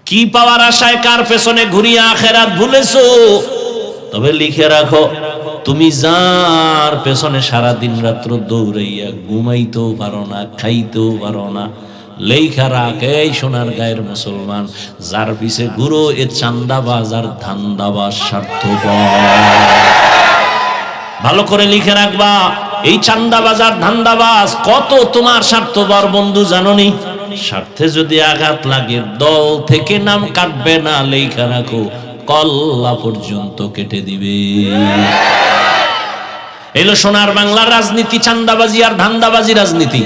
কি পাওয়ার আশায় কার পেছনে ঘুরিয়া আখেরাত ভুলেছো? তবে লিখে রাখো, তুমি যার পেছনে সারা দিন রাত্র দৌড়াইয়া ঘুমাইতেও পারো না, খাইতেও পারো না, লেখা রাখ, এই সোনার গায়ের মুসলমান, যার পিছে ঘুরো এ চান্দাবাজ আর ধান্দাবাজ, স্বার্থপর। ভালো করে লিখে রাখবা, এই চান্দাবাজার ধান্দাবাজ কত তোমার স্বার্থপর বন্ধু জানোনি? স্বার্থে যদি আঘাত লাগে দল থেকে নাম কাটবে না, লেখা রাখো কল্লা পর্যন্ত কেটে দিবে। এলো সোনার বাংলার রাজনীতি, চান্দাবাজি আর ধান্দাবাজি রাজনীতি।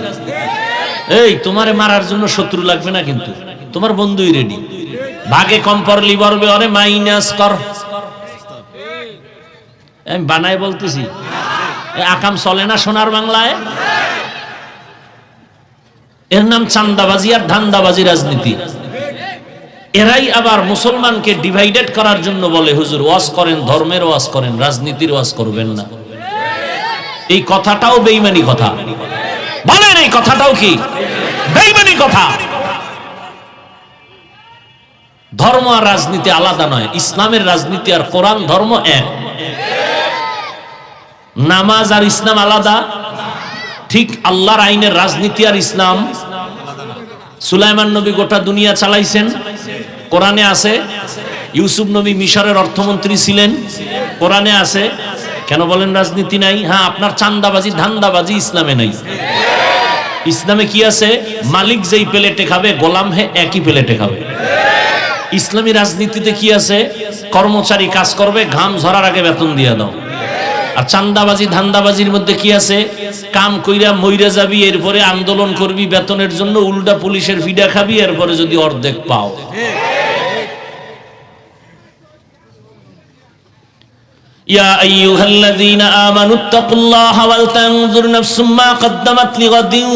এই তোমারে মারার জন্য শত্রু লাগবে না, কিন্তু তোমার বন্ধুই রেডি। ভাগে কম পড়লি বলবে আরে মাইনাস কর। আমি বানাই বলতেছি, আকাম চলে না সোনার বাংলায়। এর নাম চান্দাবাজি আর ধান্দাবাজি রাজনীতি। এরাই আবার মুসলমানকে ডিভাইডেড করার জন্য বলে হুজুর ওয়াজ করেন, ধর্মের ওয়াজ করেন, রাজনীতির ওয়াজ করবেন না। এই কথাটাও বেঈমানি কথা। বলেন এই কথাটাও কি বেঈমানি কথা? ধর্ম আর রাজনীতি আলাদা নয়। ইসলামের রাজনীতি আর কোরআন ধর্ম এক। নামাজ আর ইসলাম আলাদা, ঠিক আল্লাহর আইনের রাজনীতি আর ইসলাম। সুলাইমান নবী গোটা দুনিয়া চালাইছেন, কোরআনে আছে। ইউসুফ নবী মিশরের অর্থমন্ত্রী ছিলেন, কোরআনে আছে। কেন বলেন রাজনীতি নাই? হ্যাঁ, আপনার চান্দাবাজি ধান্দাবাজি ইসলামে নাই। ইসলামে কি আছে? মালিক যেই প্লেটে খাবে গোলাম একই প্লেটে খাবে। ইসলামী রাজনীতিতে কি আছে? কর্মচারী কাজ করবে, ঘাম ঝরার আগে বেতন দিয়ে দাও। আর চান্দাবাজি ধান্দাবাজির মধ্যে কি আছে? কাম কইরা মইরা যাবি, এরপরে আন্দোলন করবি বেতনের জন্য, উল্টা পুলিশের ফিডা খাবি, এরপরে যদি অর্ধেক পাও। ইয়া আইয়ুহাল্লাযীনা আমানুত্তাকুল্লাহা ওয়াল তানজুর নাফসুম মা কদ্দামাত লিগাদিন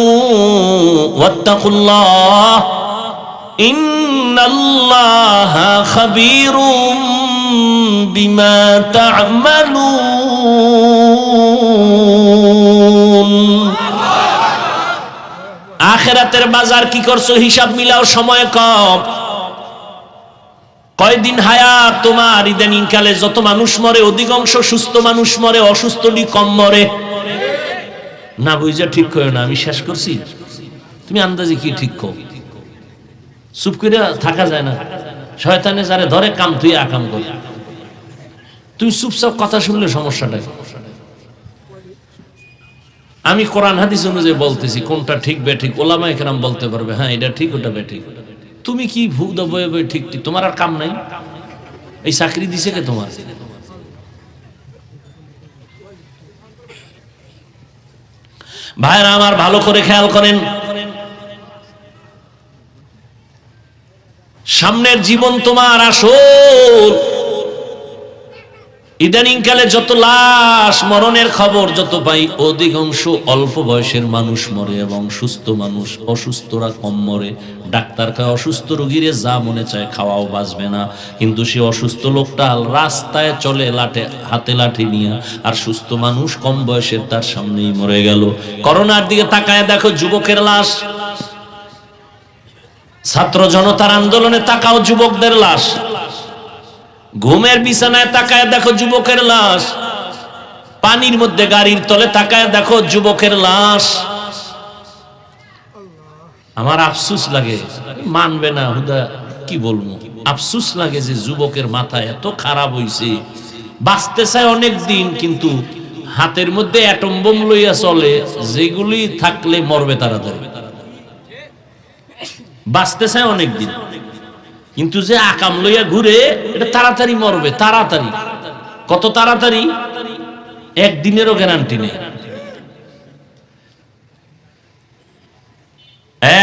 ওয়াত্তাকুল্লাহ ইন্নাল্লাহা খাবীরুম বিমা তা'মালুন। আখিরাতের বাজার কি করছো হিসাব মিলাও, সময় কম। কয়দিন হায়াত তোমার? ইদানিং কালে যত মানুষ মরে অধিকাংশ সুস্থ মানুষ মরে, অসুস্থলি কম মরে। না বুঝা ঠিক করো না, আমি শেষ করছি। তুমি আন্দাজে কি ঠিক কর? চুপ করে থাকা যায় না। শয়তানে যারে ধরে কাম তুই আকাম কর। তুই চুপচাপ কথা শুনলে সমস্যাটা কি? আমি কোরআন হাদিস অনুযায়ী বলতেছি, কোনটা ঠিক বেঠিক ওলামায়ে কেরাম বলতে পারবে, হ্যাঁ এটা ঠিক ওটা বেঠিক। তুমি কি ভুদা বয়ে বয়ে ঠিক ঠিক, তোমার আর কাম নাই? এই চাকরি দিছে কে তোমার? ভাইরা আমার ভালো করে খেয়াল করেন, সামনের জীবন তোমার আসল। ইদানিং কালে যত লাশ মরণের খবর যত পাই, অধিকাংশ অল্প বয়সের মানুষ মরে এবং সুস্থ মানুষ, অসুস্থরা কম মরে। ডাক্তার কয় অসুস্থ রোগীরে যা মনে চায় খাওয়াও বাঁচবে না, কিন্তু সে অসুস্থ লোকটা রাস্তায় চলে হাতে লাঠি নিয়ে, আর সুস্থ মানুষ কম বয়সের তার সামনেই মরে গেল। করোনার দিকে তাকায় দেখো যুবকের লাশ, ছাত্র জনতার আন্দোলনে তাকাও যুবকদের লাশ, ঘুমের বিছানায় তাকায় দেখো যুবকের লাশ, পানির মধ্যে গাড়ির তলে তাকায় দেখো যুবকের লাশ। আমার আফসোস লাগে, মানবে না হুদা কি বলবো, আফসোস লাগে যে যুবকের মাথা এত খারাপ হইছে। বাঁচতে চায় অনেক দিন, কিন্তু হাতের মধ্যে অ্যাটম বোম লইয়া চলে, যেগুলি থাকলে মরবে তাড়াতাড়ি। বাঁচতে চায় অনেক দিন, কিন্তু যে আকাম লইয়া ঘুরে এটা তাড়াতাড়ি মরবে, তাড়াতাড়ি। কত তাড়াতাড়ি? একদিনেরও গ্যারান্টি নেই।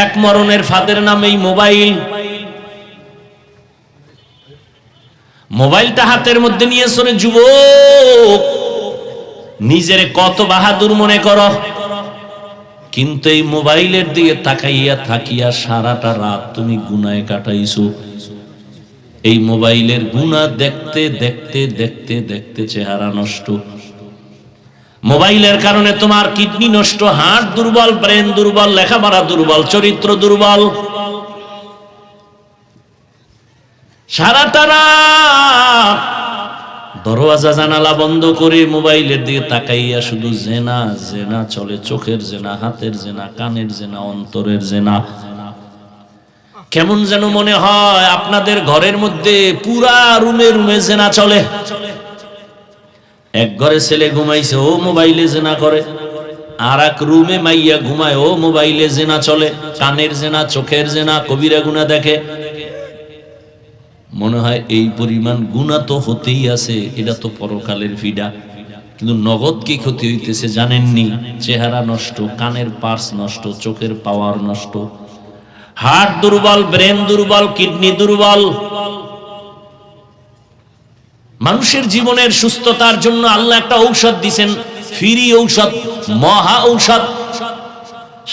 এক মরণের ফাঁদের নাম এই মোবাইল। মোবাইলটা হাতের মধ্যে নিয়ে চলে যুবক, নিজের কত বাহাদুর মনে করো, কিন্তু এই মোবাইলের দিকে তাকাইয়া থাকিয়া সারাটা রাত তুমি গুনায় কাটাইছো। এই মোবাইলের গুনাহ দেখতে দেখতে দেখতে দেখতে চেহারা নষ্ট। মোবাইলের কারণে তোমার কিডনি নষ্ট, হার্ট দুর্বল, ব্রেন দুর্বল, লেখাপড়া দুর্বল, চরিত্র দুর্বল। সারাটা রাত দরওয়াজা জানালা বন্ধ করে মোবাইলের দিকে তাকাইয়া শুধু জেনা জেনা চলে, চোখের জেনা, হাতের জেনা, কানের জেনা, অন্তরের জেনা। কেমন যেন মনে হয় আপনাদের ঘরের মধ্যে পুরা রুমে রুমে জেনা চলে। এক ঘরে ছেলে ঘুমাইছে, ও মোবাইলে জেনা করে, আর এক রুমে মাইয়া ঘুমায়, ও মোবাইলে জেনা চলে, কানের জেনা, চোখের জেনা, কবিরা গুনাহ দেখে। মনে হয় এই পরিমাণ গুনাহ তো হতেই আছে, এটা তো পরকালের ফিডা। কিন্তু নগদ কি ক্ষতি হইতেছে জানেননি? চেহারা নষ্ট, কানের পার্স নষ্ট, চোখের পাওয়ার নষ্ট, হার্ট দুর্বল, ব্রেন দুর্বল, কিডনি দুর্বল। মানুষের জীবনের সুস্থতার জন্য আল্লাহ একটা ঔষধ দিয়েছেন, ফ্রি ঔষধ, মহা ঔষধ।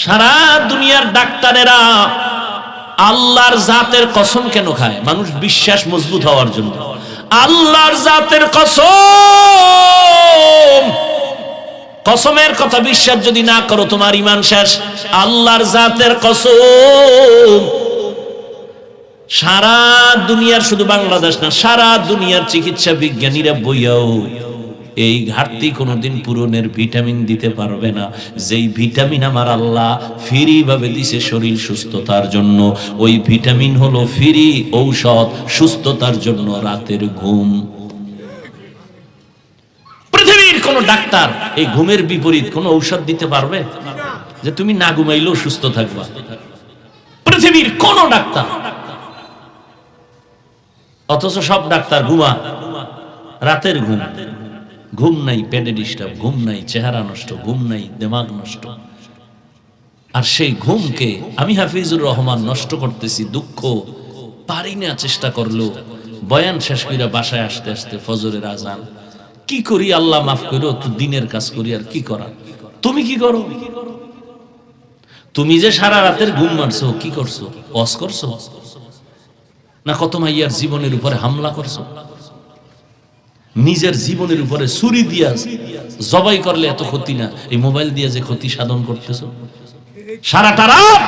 সারা দুনিয়ার ডাক্তারেরা আল্লাহর জাতের কসম কেন খায়? মানুষ বিশ্বাস মজবুত হওয়ার জন্য। আল্লাহর জাতের কসম, কসমের কথা বিশ্বাস যদি না করো তোমার ঈমান শেষ। আল্লাহর জাতের কসম, সারা দুনিয়ার, শুধু বাংলাদেশ না, সারা দুনিয়ার চিকিৎসা বিজ্ঞানীরা বইয়াও এই ঘাটতি কোনোদিন পূরণের ভিটামিন দিতে পারবে না। যেই ভিটামিন আমার আল্লাহ ফ্রি ভাবে দিছে শরীর সুস্থতার জন্য, ওই ভিটামিন হলো ফ্রি ঔষধ সুস্থতার জন্য, রাতের ঘুম। পৃথিবীর কোন ডাক্তার এই ঘুমের বিপরীত কোন ঔষধ দিতে পারবে যে তুমি না ঘুমাইলেও সুস্থ থাকবা? পৃথিবীর কোন ডাক্তার। অথচ সব ডাক্তার ঘুমা, রাতের ঘুম, ঘুম নাই, পেটে ডিস্টার্ব, ঘুম নাই, চেহারা নষ্ট, ঘুম নাই, দিমাগ নষ্ট। আর সেই ঘুমকে আমি হাফিজুর রহমান নষ্ট করতেছি, দুঃখ পারি না, চেষ্টা করলো। বয়ান শেষ করে বাসায় আসতে আসতে ফজরের আজান। কি করি আল্লাহ মাফ করো, তো দিনের কাজ করি, আর কি করার। তুমি কি করো? তুমি যে সারা রাতের ঘুম মারছো, কি করছো? ওয়াজ করছো না কত মাইয়ার জীবনের উপরে হামলা করছো? নিজের জীবনের উপরে ছুরি দিয়া জবাই করলে এত ক্ষতি না, এই মোবাইল দিয়ে যে ক্ষতি সাধন করতেছো সারাটা রাত।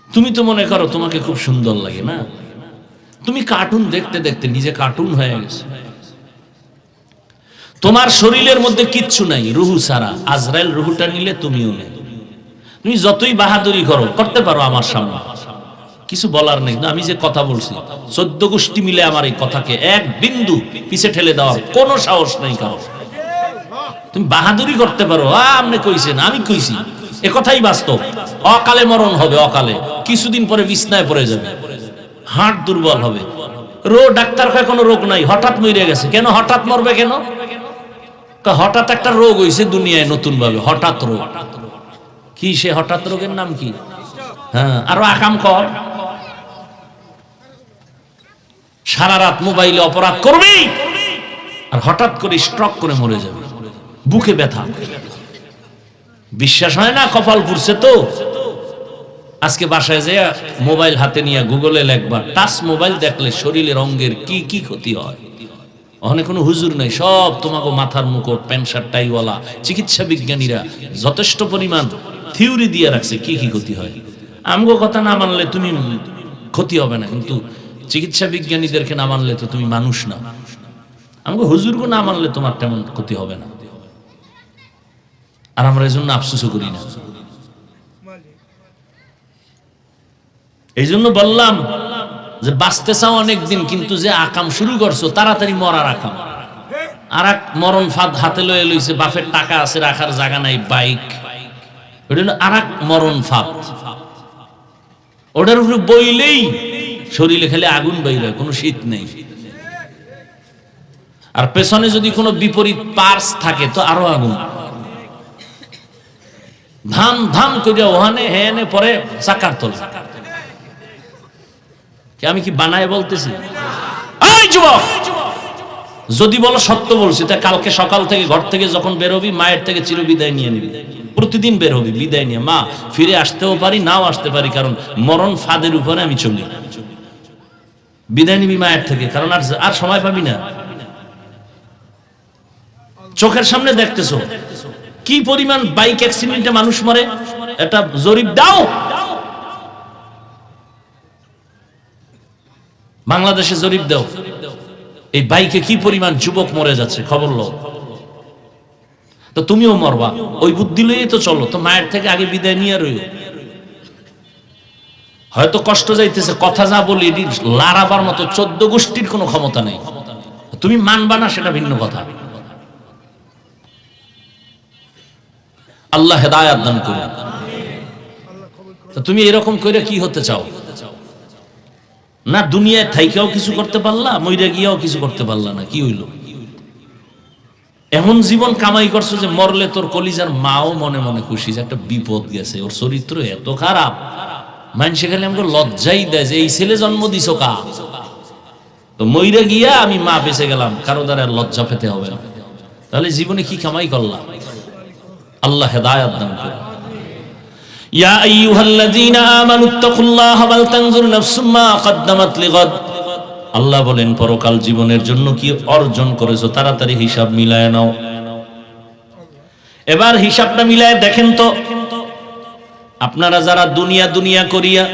তুমি তো মনে করো তোমাকে খুব সুন্দর লাগে না? তুমি কার্টুন দেখতে দেখতে নিজে কার্টুন হয়ে গেছে। তোমার শরীরের মধ্যে কিচ্ছু নাই, রুহু ছাড়া। আজরাইল রুহুটা নিলে তুমিও নেই। তুমি যতই বাহাদুরি করো, করতে পারো আমার সামনে, কিছু বলার নেই। আমি যে কথা বলছি 14 গোষ্ঠী মিলে আমার এই কথাকে এক বিন্দু পিছে ঠেলে দেওয়ার কোনো সাহস নেই কারো। তুমি বাহাদুরি করতে পারো, আপনি কইছেন, আমি কইছি, এ কথাই বাস্তব। অকালে মরণ হবে, অকালে কিছুদিন পরে বিছনায় পড়ে যাবে, হার্ট দুর্বল হবে। ডাক্তার কয় কোনো রোগ নাই, হঠাৎ মরে গেছে। কেন হঠাৎ মরবে? কেন? হঠাৎ একটা রোগ হইছে দুনিয়ায় নতুন ভাবে, হঠাৎ রোগ। কি সে হঠাৎ রোগের নাম কি? হ্যাঁ, আরো আকাম কর। সারা রাত মোবাইলে অপরাধ করবি আর হঠাৎ করে স্ট্রোক করে মরে যাবে, বুকে ব্যথা। বিশ্বাস হয় না? কপাল পুড়ছে তো। আজকে বাসায় যে মোবাইল হাতে নিয়ে গুগলে লেখবা, টাচ মোবাইল দেখলে শরীরের অঙ্গের কি কি ক্ষতি হয়। ওখানে কোনো হুজুর নাই, সব তোমাকে মাথার মুকুট, প্যান্ট শার্ট টাইওয়ালা চিকিৎসা বিজ্ঞানীরা যথেষ্ট পরিমাণ থিওরি দিয়ে রাখছে কি কি ক্ষতি হয়। আমগো কথা না মানলে তুমি ক্ষতি হবে না, কিন্তু চিকিৎসা বিজ্ঞানীদেরকে না মানলে তো তুমি মানুষ না। আমগো হুজুরকে না মানলে তোমার তেমন ক্ষতি হবে না। আর আমরা এই জন্য আফসোসও করি না। এই জন্য বললাম যে বাঁচতে চাও অনেকদিন, কিন্তু যে আকাম শুরু করছো তাড়াতাড়ি মরার আকাম। আর এক মরণ ফাঁদ হাতে লয়ে লইছে, বাপের টাকা আছে রাখার জায়গা নাই, বাইক, ওটা হলো আর এক মরণ ফাঁদ। ওটার উপরে বইলেই শরীরে খেলে আগুন বাইরে, কোনো শীত নেই। আর পেছনে যদি কোনো বিপরীত পার্স থাকে তো আরো আগুন। ধাম ধাম করে ওখানে হেনে পরে চাকার তলে। আমি কি বানায় বলতেছি? এই যুবক, যদি বলো সত্য বলছি, তা কালকে সকাল থেকে ঘর থেকে যখন বের হবি, মায়ের থেকে চির বিদায় নিয়ে নিবি। প্রতিদিন বের হবি বিদায় নিয়ে, মা ফিরে আসতেও পারি, নাও আসতে পারি, কারণ মরণ ফাঁদের উপরে আমি চলি। বিদায় নিবি মায়ের থেকে, কারণ আর সময় পাবি না। চোখের সামনে দেখতেছো কি পরিমাণ বাইক অ্যাক্সিডেন্টে মানুষ মরে, এটা জরিপ দাও। বাংলাদেশে জরিপ দাও, এই বাইকে কি পরিমাণ যুবক মরে যাচ্ছে, খবর লো। তো তুমিও মরবা, ওই বুদ্ধি লইয়ে তো চলো। তো মায়ের থেকে আগে বিদায় নিয়ে রইও। হয়তো কষ্ট যাইতেছে, কথা যা বলি লারাবার মতো 14 গোষ্ঠীর কোনো ক্ষমতা নেই। তুমি মানবা না সেটা ভিন্ন কথা। আল্লাহ হেদায়েত দান করুন। তুমি এরকম করে কি হতে চাও? না দুনিয়ায় থাইকাও কিছু করতে পারলা, মইরা গিয়াও কিছু করতে পারলা না, কি হইল? এমন জীবন কামাই করছো যে মরলে তোর কলিজার মাও মনে মনে খুশি যে একটা বিপদ গেছে, ওর চরিত্র এত খারাপ, মানুষে খালি আমাকে লজ্জাই দেয় যে এই ছেলে জন্ম দিছো কা। তো মইরা গিয়া আমি মা বেঁচে গেলাম, কারো দ্বারা লজ্জা পেতে হবে না। তাহলে জীবনে কি কামাই করলাম? আল্লাহ হেদায়েত দান করুন। ইয়া আইয়ুহাল্লাযীনা আমানুত্তাকুল্লাহা ওয়াল তানজুর নাফসুম মা কদ্দামাত লিগাদ। আল্লাহ বলেন পরকাল জীবনের জন্য কি অর্জন করেছো তাড়াতাড়ি হিসাব মিলায় নাও। এবার হিসাবটা মিলায় দেখেন তো, আপনারা যারা দুনিয়া দুনিয়া করিয়া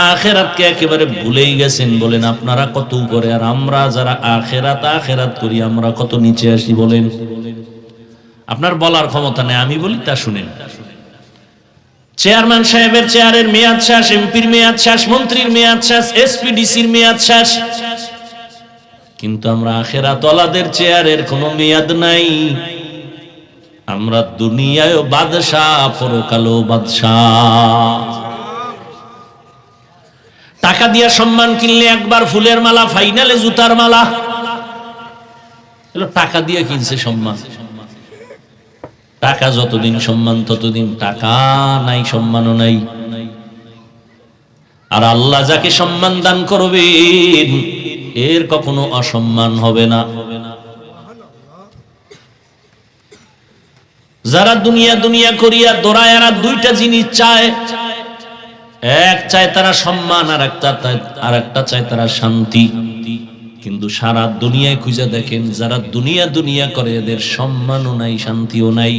আখিরাতকে একেবারে ভুলেই গেছেন, বলেন আপনারা কত উপরে, আর আমরা যারা আখিরাত আখিরাত করি আমরা কত নিচে আসি বলেন? আপনার বলার ক্ষমতা নেই, আমি বলি তা শুনেন। চেয়ারম্যান সাহেবের চেয়ারের মেয়াদ শেষ, এমপির মেয়াদ শেষ, মন্ত্রীর মেয়াদ শেষ, এসপিডিসির মেয়াদ শেষ, কিন্তু আমরা আখিরাত ওয়ালাদের চেয়ারের কোনো মেয়াদ নাই। আমরা দুনিয়ায় বাদশাহ, পরকালও বাদশাহ। টাকা দিয়া সম্মান কিনলে একবার ফুলের মালা, ফাইনালে জুতার মালা। টাকা দিয়ে কিনছে সম্মান। টাকা যতদিন সম্মান ততদিন, টাকা নাই সম্মানও নাই। আর আল্লাহ যাকে সম্মান দান করবেন এর কখনো অসম্মান হবে না। যারা দুনিয়া দুনিয়া করিয়া দৌড়ায়, এরা দুইটা জিনিস চায়। এক চায় তারা সম্মান, আর একটা চায় তারা শান্তি। কিন্তু সারা দুনিয়ায় খুঁজে দেখেন যারা দুনিয়া দুনিয়া করে এদের সম্মানও নাই, শান্তিও নাই।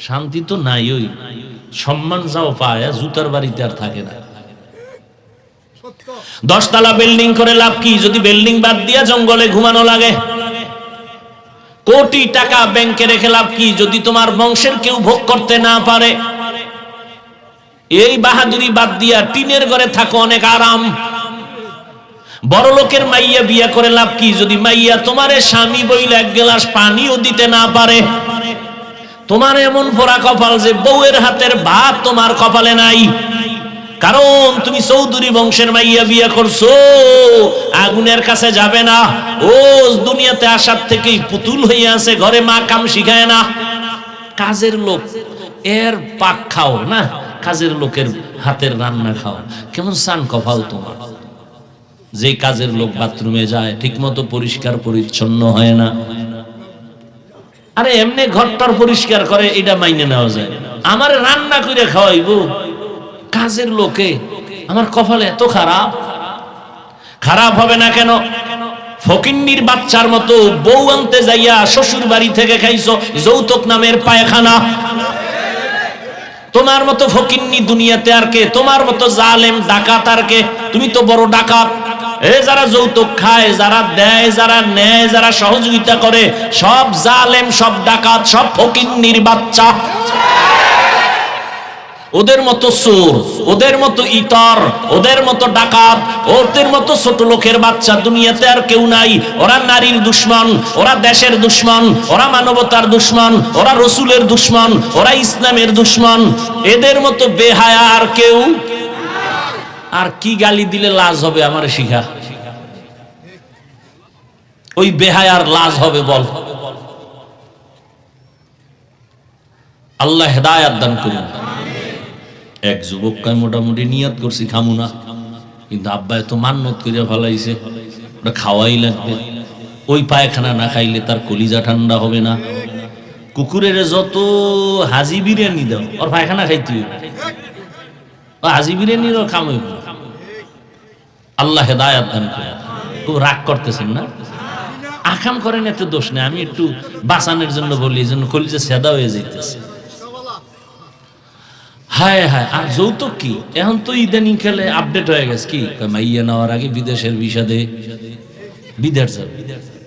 শান্তি তো নাই, ওই সম্মান যাও পায় জুতার বাড়িতে আর থাকে না। 10 তলা বিল্ডিং করে লাভ কি যদি বিল্ডিং বাদ দিয়া জঙ্গলে ঘুমানো লাগে? কোটি টাকা ব্যাংকে রেখে লাভ কি যদি তোমার বংশের কেউ ভোগ করতে না পারে? এই বাহাদুরি বাদ দিয়া টিনের ঘরে থাকো, অনেক আরাম। বড় লোকের মাইয়া বিয়া করে লাভ কি যদি মাইয়া তোমারে স্বামী বইলে এক গ্লাস পানিও দিতে না পারে? তোমার এমন পোড়া কপাল যে বউয়ের হাতের ভাত তোমার কপালে নাই, কারণ তুমি চৌধুরী বংশের মাইয়া বিয়া করছো। আগুনের কাছে যাবে না, ও দুনিয়াতে আসার থেকেই পুতুল হইয়া আছে, ঘরে মা কাম শিখায় না। কাজের লোক এর পাক খাও না, কাজের লোকের হাতের রান্না খাও, কেমন সান কপাল তোমার। যে কাজের লোক বাথরুমে যায় ঠিক মতো পরিষ্কার পরিচ্ছন্ন হয় না, আরে এমনি ঘরটার পরিষ্কার করে, এটা মাইনে নেওয়া যায়। আমার রান্না করে খাওয়াইবো কাজের লোকে, আমার কপালে এত খারাপ। খারাপ হবে না কেন? ফকিন্নির বাচ্চার মতো বউ আনতে যাইয়া শ্বশুর বাড়ি থেকে খাইছো যৌতুক নামের পায়খানা। তোমার মতো ফকিন্নি দুনিয়াতে আর কে? তোমার মতো জালেম ডাকাত আর কে? তুমি তো বড় ডাকাত। এ যারা যৌতুক খায়, যারা দেয়, যারা নেয়, যারা সহযোগিতা করে, সব জালেম, সব ডাকাত, সব ফকিন্নির বাচ্চা। ওদের মতো চোর, ওদের মতো ইতর, ওদের মতো ডাকাত, ওদের মতো ছোট লোকের বাচ্চা দুনিয়াতে আর কেউ নাই। ওরা নারীর দুশ্মন, ওরা দেশের দুশ্মন, ওরা মানবতার দুশ্মন, ওরা রসুলের দুশ্মন, ওরা ইসলামের দুশ্মন। এদের মতো বেহায়া আর কেউ। আর কি গালি দিলে লাজ হবে আমার শিখা? ওই বেহায়ার লাজ হবে বল? আল্লাহ হেদায়েত দান করুন। এক যুবক কয় মোটামুটি নিয়ত করছি খামু না, কিন্তু আব্বা এত মান্নত করে ফেলাইছে, ওটা খাওয়াই লাগবে। ওই পায়খানা না খাইলে তার কলিজা ঠান্ডা হবে না। কুকুরের যত হাজি বিরিয়ানি দাও, ওর পায়খানা খাইতে হাজি বিরিয়ানিরও খাম হইব। আল্লাহ হেদায়েত দান করুন। খুব রাগ করতেছেন না? আকাম করেন, এত দোষ নেই। আমি একটু বাঁচানোর জন্য বলি, এই জন্য কলিজা সেদা হয়ে যাইতেছে। হায় হায়। আর যৌতুক কি? এখন তো ইদানিং খেলে আপডেট হয়ে গেছে। কি মাইয়া নেওয়ার আগে বিদেশের ভিসা দে, বিদেশ যাবে।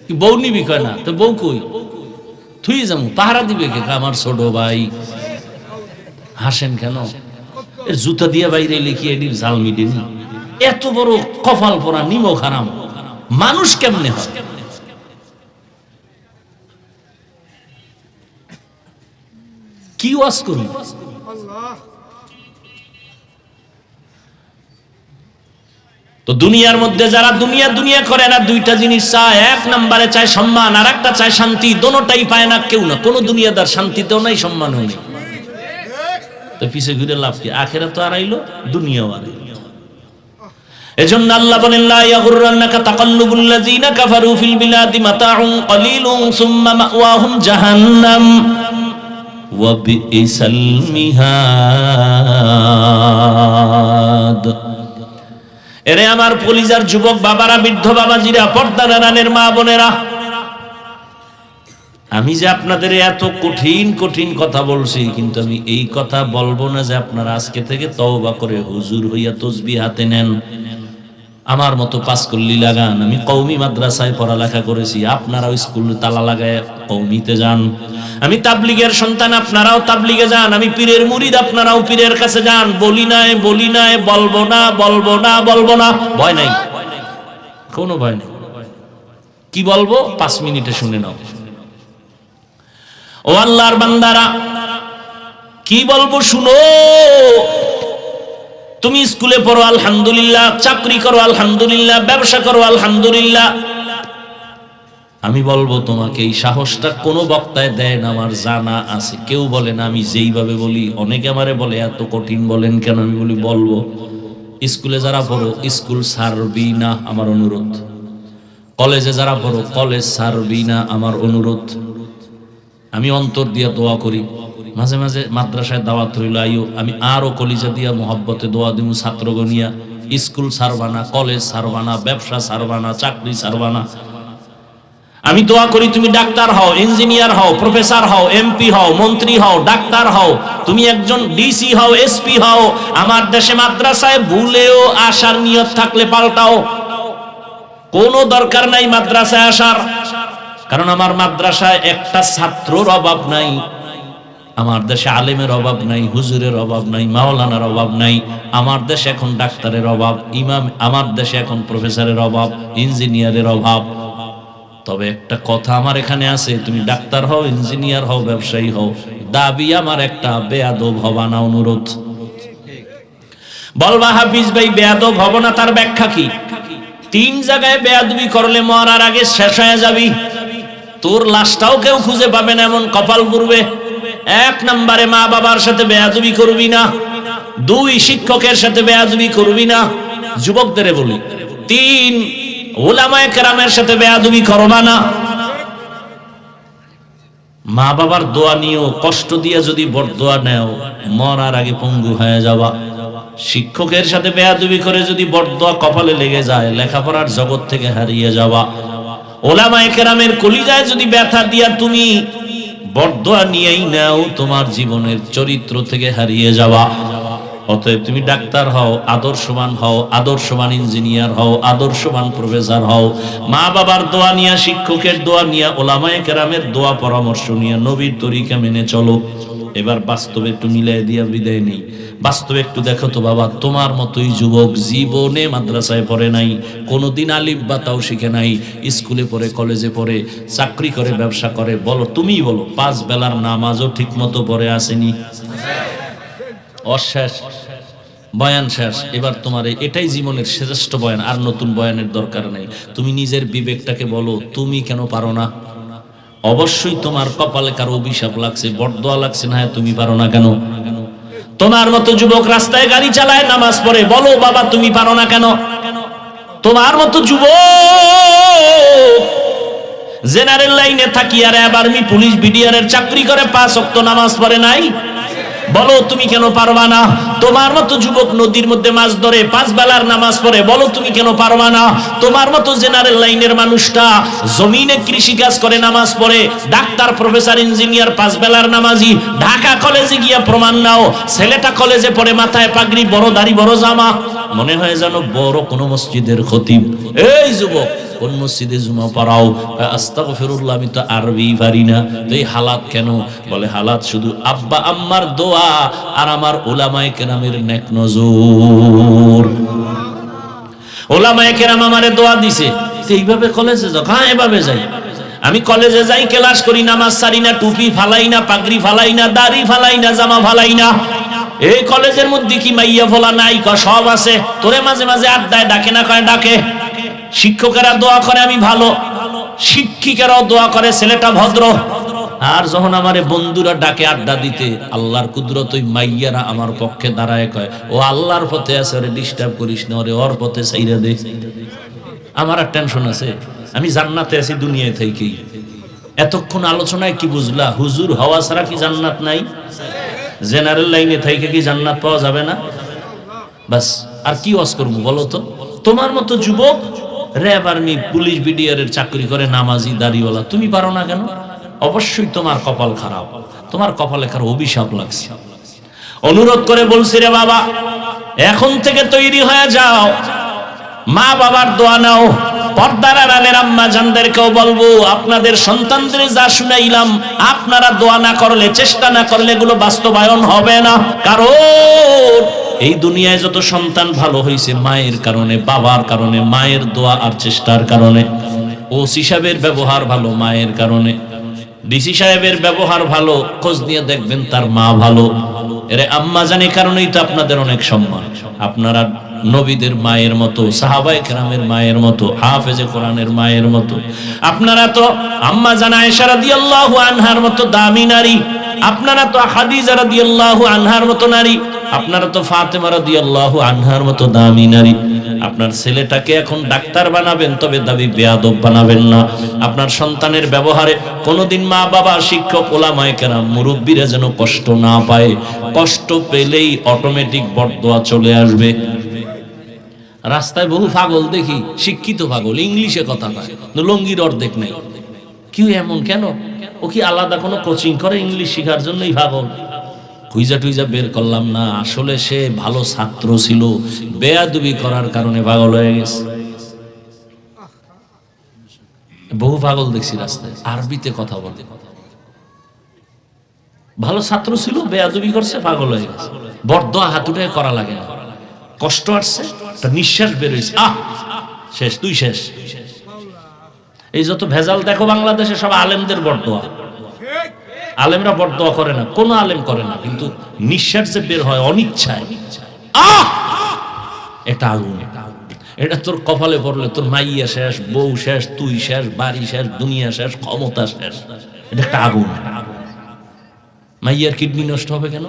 কি বউ নিবি? কয় না। তো বউ কই? থুই যাবো, পাহারা দিবে কে? আমার ছোট ভাই। হাসেন কেন? এর জুতা দিয়ে বাইরে লিখি এডির জাল মিটেনি। এত বড় কপাল পরা নিমক হারাম মানুষ কেমনে হয়? কি ওয়াজ করবি? তো দুনিয়ার মধ্যে যারা দুনিয়া দুনিয়া করে না, দুইটা জিনিস চায়। এক নম্বরে চায় সম্মান, আর একটা চায় শান্তি। দোনোটাই পায় না কেউ না। কোনো দুনিয়াদার শান্তিতেও নাই, সম্মানও নেই। তো পিছে ঘুরে লাভ কি? আখেরাত তো আড়াইলো, দুনিয়াও আড়াইলো। এজন্য আল্লাহ বলেন, লা ইয়াগুররান্নাকা তাকাল্লুবুল লাযিনা কাফারু ফিল বিলাদি মাতাউন কলিলুন সুম্মা মাওয়াহুম জাহান্নাম ওয়া বিইসাল মিহাদ। এরে আমার কলিজার যুবক বাবারা, বৃদ্ধ বাবাজিরা, পর্দার আড়ালের মা বোনেরা, আমি যে আপনাদের এত কঠিন কঠিন কথা বলছি, কিন্তু আমি এই কথা বলবো না যে আপনারা আজকে থেকে তওবা করে হুজুর হইয়া তাসবিহ হাতে নেন, আমার মতো পাঁচকল্লি লাগান। আমি কওমি মাদ্রাসায় পড়ালেখা করেছি, আপনারাও স্কুলে তালা লাগায় কওমিতে যান। আমি তাবলিগের সন্তান, আপনারাও তাবলিগে যান। আমি পীরের মুরিদ, আপনারাও পীরের কাছে যান। বলি নাই বলবো না, বলবো না, ভয় নাই, কোনো ভয় নেই। কি বলবো 5 মিনিটে শুনে নাও। ও আল্লাহর বান্দারা, কি বলবো শুনো। তুমি স্কুলে পড়ো আলহামদুলিল্লাহ, চাকরি করো আলহামদুলিল্লাহ, ব্যবসা করো আলহামদুলিল্লাহ। আমি বলবো তোমাকে, এই সাহসটা কোনো বক্তায় দেয় না, আমার জানা আছে। কেউ বলে না আমি যেইভাবে বলি। অনেকে আমারে বলে এত কঠিন বলেন কেন? আমি বলি বলবো। স্কুলে যারা পড়ো স্কুল ছাড়বি না, আমার অনুরোধ। কলেজে যারা পড়ো কলেজ ছাড়বি না, আমার অনুরোধ। আমি অন্তর দিয়া দোয়া করি, মাঝে মাঝে মাদ্রাসায় দাওয়াত রইল আইও। আমি আরো কলিজা দিয়া মোহাব্বতে দোয়া দিব, ছাত্রগণিয়া স্কুল ছাড়বা না, কলেজ ছাড়বা না, ব্যবসা ছাড়বা না, চাকরি ছাড়বা না। আমি দোয়া করি তুমি ডাক্তার হও, ইঞ্জিনিয়ার হও, প্রফেসর হও, এমপি হও, মন্ত্রী হও, ডাক্তার হও, তুমি একজন ডিসি হও, এসপি হও। আমার দেশে মাদ্রাসায় ভুলেও আসার নিয়ত থাকলে পাল্টাও। কোনো দরকার নাই মাদ্রাসায় আসার, কারণ আমার মাদ্রাসায় একটা ছাত্রর অভাব নাই। আমার দেশে আলেমের অভাব নাই, হুজুরের অভাব নাই, মাওলানার অভাব নাই। আমার দেশে এখন ডাক্তারের অভাব, ইমাম, আমার দেশে এখন প্রফেসরের অভাব, ইঞ্জিনিয়ারের অভাব। তবে একটা কথা আমার এখানে আছে, তুমি ডাক্তার হও, ইঞ্জিনিয়ার হও, ব্যবসায়ী হও, দাবি আমার একটা, বেয়াদব হবা না, অনুরোধ। বলবা হাফিজ ভাই বেয়াদব হব না, তার ব্যাখ্যা কি? 3 জায়গায় বেয়াদবি করলে মরার আগে শেষ হয়ে যাবি। তোর লাশটাও কেউ খুঁজে পাবে না, এমন কপাল পুরবে। 1 নম্বরে মা বাবার সাথে বেয়াদবি করবি না। 2 শিক্ষকের সাথে বেয়াদবি করবি না, যুবকদের বলি। 3 উলামায়ে কেরামের সাথে বেয়াদবি করবা না। মা বাবার দোয়া নিও, কষ্ট দিয়ে যদি বরদোয়া নেও মরার আগে পঙ্গু হয়ে যাবা। শিক্ষকের সাথে বেয়াদবি করে যদি বরদোয়া কপালে লেগে যায় লেখাপড়ার জগৎ থেকে হারিয়ে যাবা। উলামায়ে কেরামের কলিজায় যদি ব্যথা দিয়া তুমি বরদোয়া নিয়েই নাও, তোমার জীবনের চরিত্র থেকে হারিয়ে যাবা। অতএব তুমি ডাক্তার হও, আদর্শবান হও, আদর্শবান ইঞ্জিনিয়ার হও, আদর্শবান প্রফেসর হও। মা বাবার দোয়া নিয়া, শিক্ষকের দোয়া নিয়া, উলামায়ে কেরামের দোয়া পরামর্শ নিয়া নবীর তরিকা মেনে চলো। এবার বাস্তবে একটু মিলাই দিয়া বিদায় নেই। বাস্তবে একটু দেখো তো বাবা, তোমার মতোই যুবক জীবনে মাদ্রাসায় পড়ে নাই, কোনোদিন আলিফ বা তাও শিখে নাই, স্কুলে পড়ে, কলেজে পড়ে, চাকরি করে, ব্যবসা করে। বলো, তুমিই বলো, 5 বেলার নামাজও ঠিক মতো পড়ে আসেনি। অশেষ বয়ান শেষ। এবার তোমার এটাই জীবনের শ্রেষ্ঠ বয়ান, আর নতুন বয়ানের দরকার নেই। তুমি নিজের বিবেকটাকে বলো, তুমি কেন পারো না? অবশ্যই তোমার কপালে কারো অভিশাপ লাগছে, বরদোয়া লাগছে, না তুমি পারো না কেন? তোমার মতো যুবক রাস্তায় গাড়ি চালায়, নামাজ পড়ে, বলো বাবা তুমি পারো না কেন? তোমার মতো যুবক জেনারেল লাইনে থাকি আর আর্মি, পুলিশ, বিডিআরের চাকরি করে, 5 ওয়াক্ত নামাজ পড়ে নাই, বলো তুমি কেন পারবা না? তোমার মতো যুবক নদীর মধ্যে মাছ ধরে, 5 বেলার নামাজ পড়ে, বলো তুমি কেন পারবা না? তোমার মতো জেনারেল লাইনের মানুষটা জমিনে কৃষি কাজ করে, নামাজ পড়ে, ডাক্তার, প্রফেসর, ইঞ্জিনিয়ার, 5 বেলার নামাজি। ঢাকা কলেজে গিয়া প্রমাণ নাও, ছেলেটা কলেজে পড়ে, মাথায় পাগড়ি, বড় দাড়ি, বড় জামা, মনে হয় যেন বড় কোন মসজিদের খতিব। এই যুবক, কোন মসজিদে জুমা পড়াও? আস্তাগফিরুল্লাহ, আমি তো আরবি পারি না। তো এই হালাত কেন? বলে হালাত শুধু আব্বা আম্মার দোয়া আর আমার উলামায়ে কেরামের নেক নজর। উলামায়ে কেরাম আমারে দোয়া দিছে, এইভাবে কলেজে যাও। হ্যাঁ, এভাবে যাই। আমি কলেজে যাই, ক্লাস করি, নামাজ ছাড়ি না, টুপি ফালাই না, পাগড়ি ফালাই না, দাড়ি ফালাই না, জামা ফালাই না। এই কলেজের মধ্যে কি মাইয়া ফোলা নাই? সব আছে। তোরে মাঝে মাঝে আড্ডায় ডাকে না? কয় ডাকে। শিক্ষকেরা দোয়া করে আমি ভালো, শিক্ষিকারাও দোয়া করে ছেলেটা ভদ্র। আর যখন আমারে বন্ধুরা ডাকে আড্ডা দিতে, আল্লাহর কুদরত ওই মাইয়ারা আমার পক্ষে দাঁড়ায়, কয় ও আল্লাহর পথে আছে, ওরে ডিস্টার্ব করিস না, ওরে ওর পথে ছাইরা দে। আমার আর টেনশন আছে, আমি জান্নাতে আছি দুনিয়ায় থেকেই। এতক্ষণ আলোচনায় কি বুঝলা? হুজুর হওয়া ছাড়া কি জান্নাত নাই? জেনারেল লাইনে থেকে কি জান্নাত পাওয়া যাবে না? বাস, আর কি ওয়াজ করবো বলো তো? তোমার মতো যুবক র্যাব, আর্মি, পুলিশ, বিডিআর এর চাকরি করে, নামাজি, দাড়িওয়ালা, তুমি পারো না কেন? অবশ্যই তোমার কপাল খারাপ, তোমার কপালে কারো অভিশাপ লাগছে। অনুরোধ করে বলছি, রে বাবা, এখন থেকে তৈরি হয়ে যাও, মা বাবার দোয়া নাও। পর্দার আড়ালের আম্মা জানদেরকেও বলবো, আপনাদের সন্তানদের যা শুনাইলাম, আপনারা দোয়া না করলে, চেষ্টা না করলে এগুলো বাস্তবায়ন হবে না। কারণ এই দুনিয়ায় যত সন্তান ভালো হয়েছে মায়ের কারণে, বাবার কারণে, মায়ের দোয়া আর চেষ্টার কারণে। ওসি সাহেবের ব্যবহার ভালো মায়ের কারণে, ডিসি সাহেবের ব্যবহার ভালো, খোঁজ নিয়ে দেখবেন তার মা ভালো। এর আম্মা জানে কারণেই তো আপনাদের অনেক সম্মান। আপনারা নবীদের মায়ের মতো, সাহাবায়ে কেরামের মায়ের মতো, হাফেজে কোরআনের মায়ের মতো। আপনারা তো আম্মা জান আয়েশা রাদিয়াল্লাহু আনহার মতো দামি নারী, আপনারা তো খাদিজা রাদিয়াল্লাহু আনহার মতো নারী, আপনারা তো ফাতেমা রাদিয়াল্লাহু আনহার মতো দামি নারী। আপনার ছেলেটাকে এখন ডাক্তার বানাবেন, তবে দাবি বেয়াদব বানাবেন না। আপনার সন্তানের ব্যবহারে কোনোদিন মা বাবা, শিক্ষক, ওলামায়ে কেরাম, মুরব্বীরা যেন কষ্ট না পায়। কষ্ট পেলেই অটোমেটিক বরদোয়া চলে আসবে। রাস্তায় বহু পাগল দেখি, শিক্ষিত পাগল, ইংলিশে কথা কয়, লঙ্গির অর্ধেক নেই। কি এমন কেন? ও কি আলাদা কোনো কোচিং করে ইংলিশ শেখার জন্যই পাগল? খুঁজা টুইজা বের করলাম না, আসলে সে ভালো ছাত্র ছিল, বেয়াদবি করার কারণে পাগল হয়ে গেছে। বহু পাগল দেখছি রাস্তায়, আরবিতে কথা বলে। ভালো ছাত্র ছিল, বেয়াদবি করছে, পাগল হয়ে গেছে। বরদোয়া হাতুটায় করা লাগে না, কষ্ট আসছে, একটা নিঃশ্বাস বের হয়েছে, আহ শেষ, তুই শেষ। এই যত ভেজাল দেখো বাংলাদেশে, সব আলেমদের বরদোয়া। আলেমরা বরদোয়া করে না, কোন আলেম করে না, কিন্তু নিঃশ্বাস যে বের হয় অনিচ্ছায়, আহ এটা আগুন। এটা তোর কপালে পড়লে তোর মাইয়া শেষ, বউ শেষ, তুই শেষ, বাড়ি শেষ, দুনিয়া শেষ, ক্ষমতা শেষ। এটা একটা আগুন। মাইয়ার কিডনি নষ্ট হবে কেন?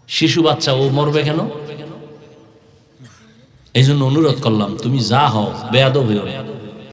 শিশু বাচ্চা ও মরবে কেন? এই জন্য অনুরোধ করলাম, তুমি যা হও বেয়াদব হইও না।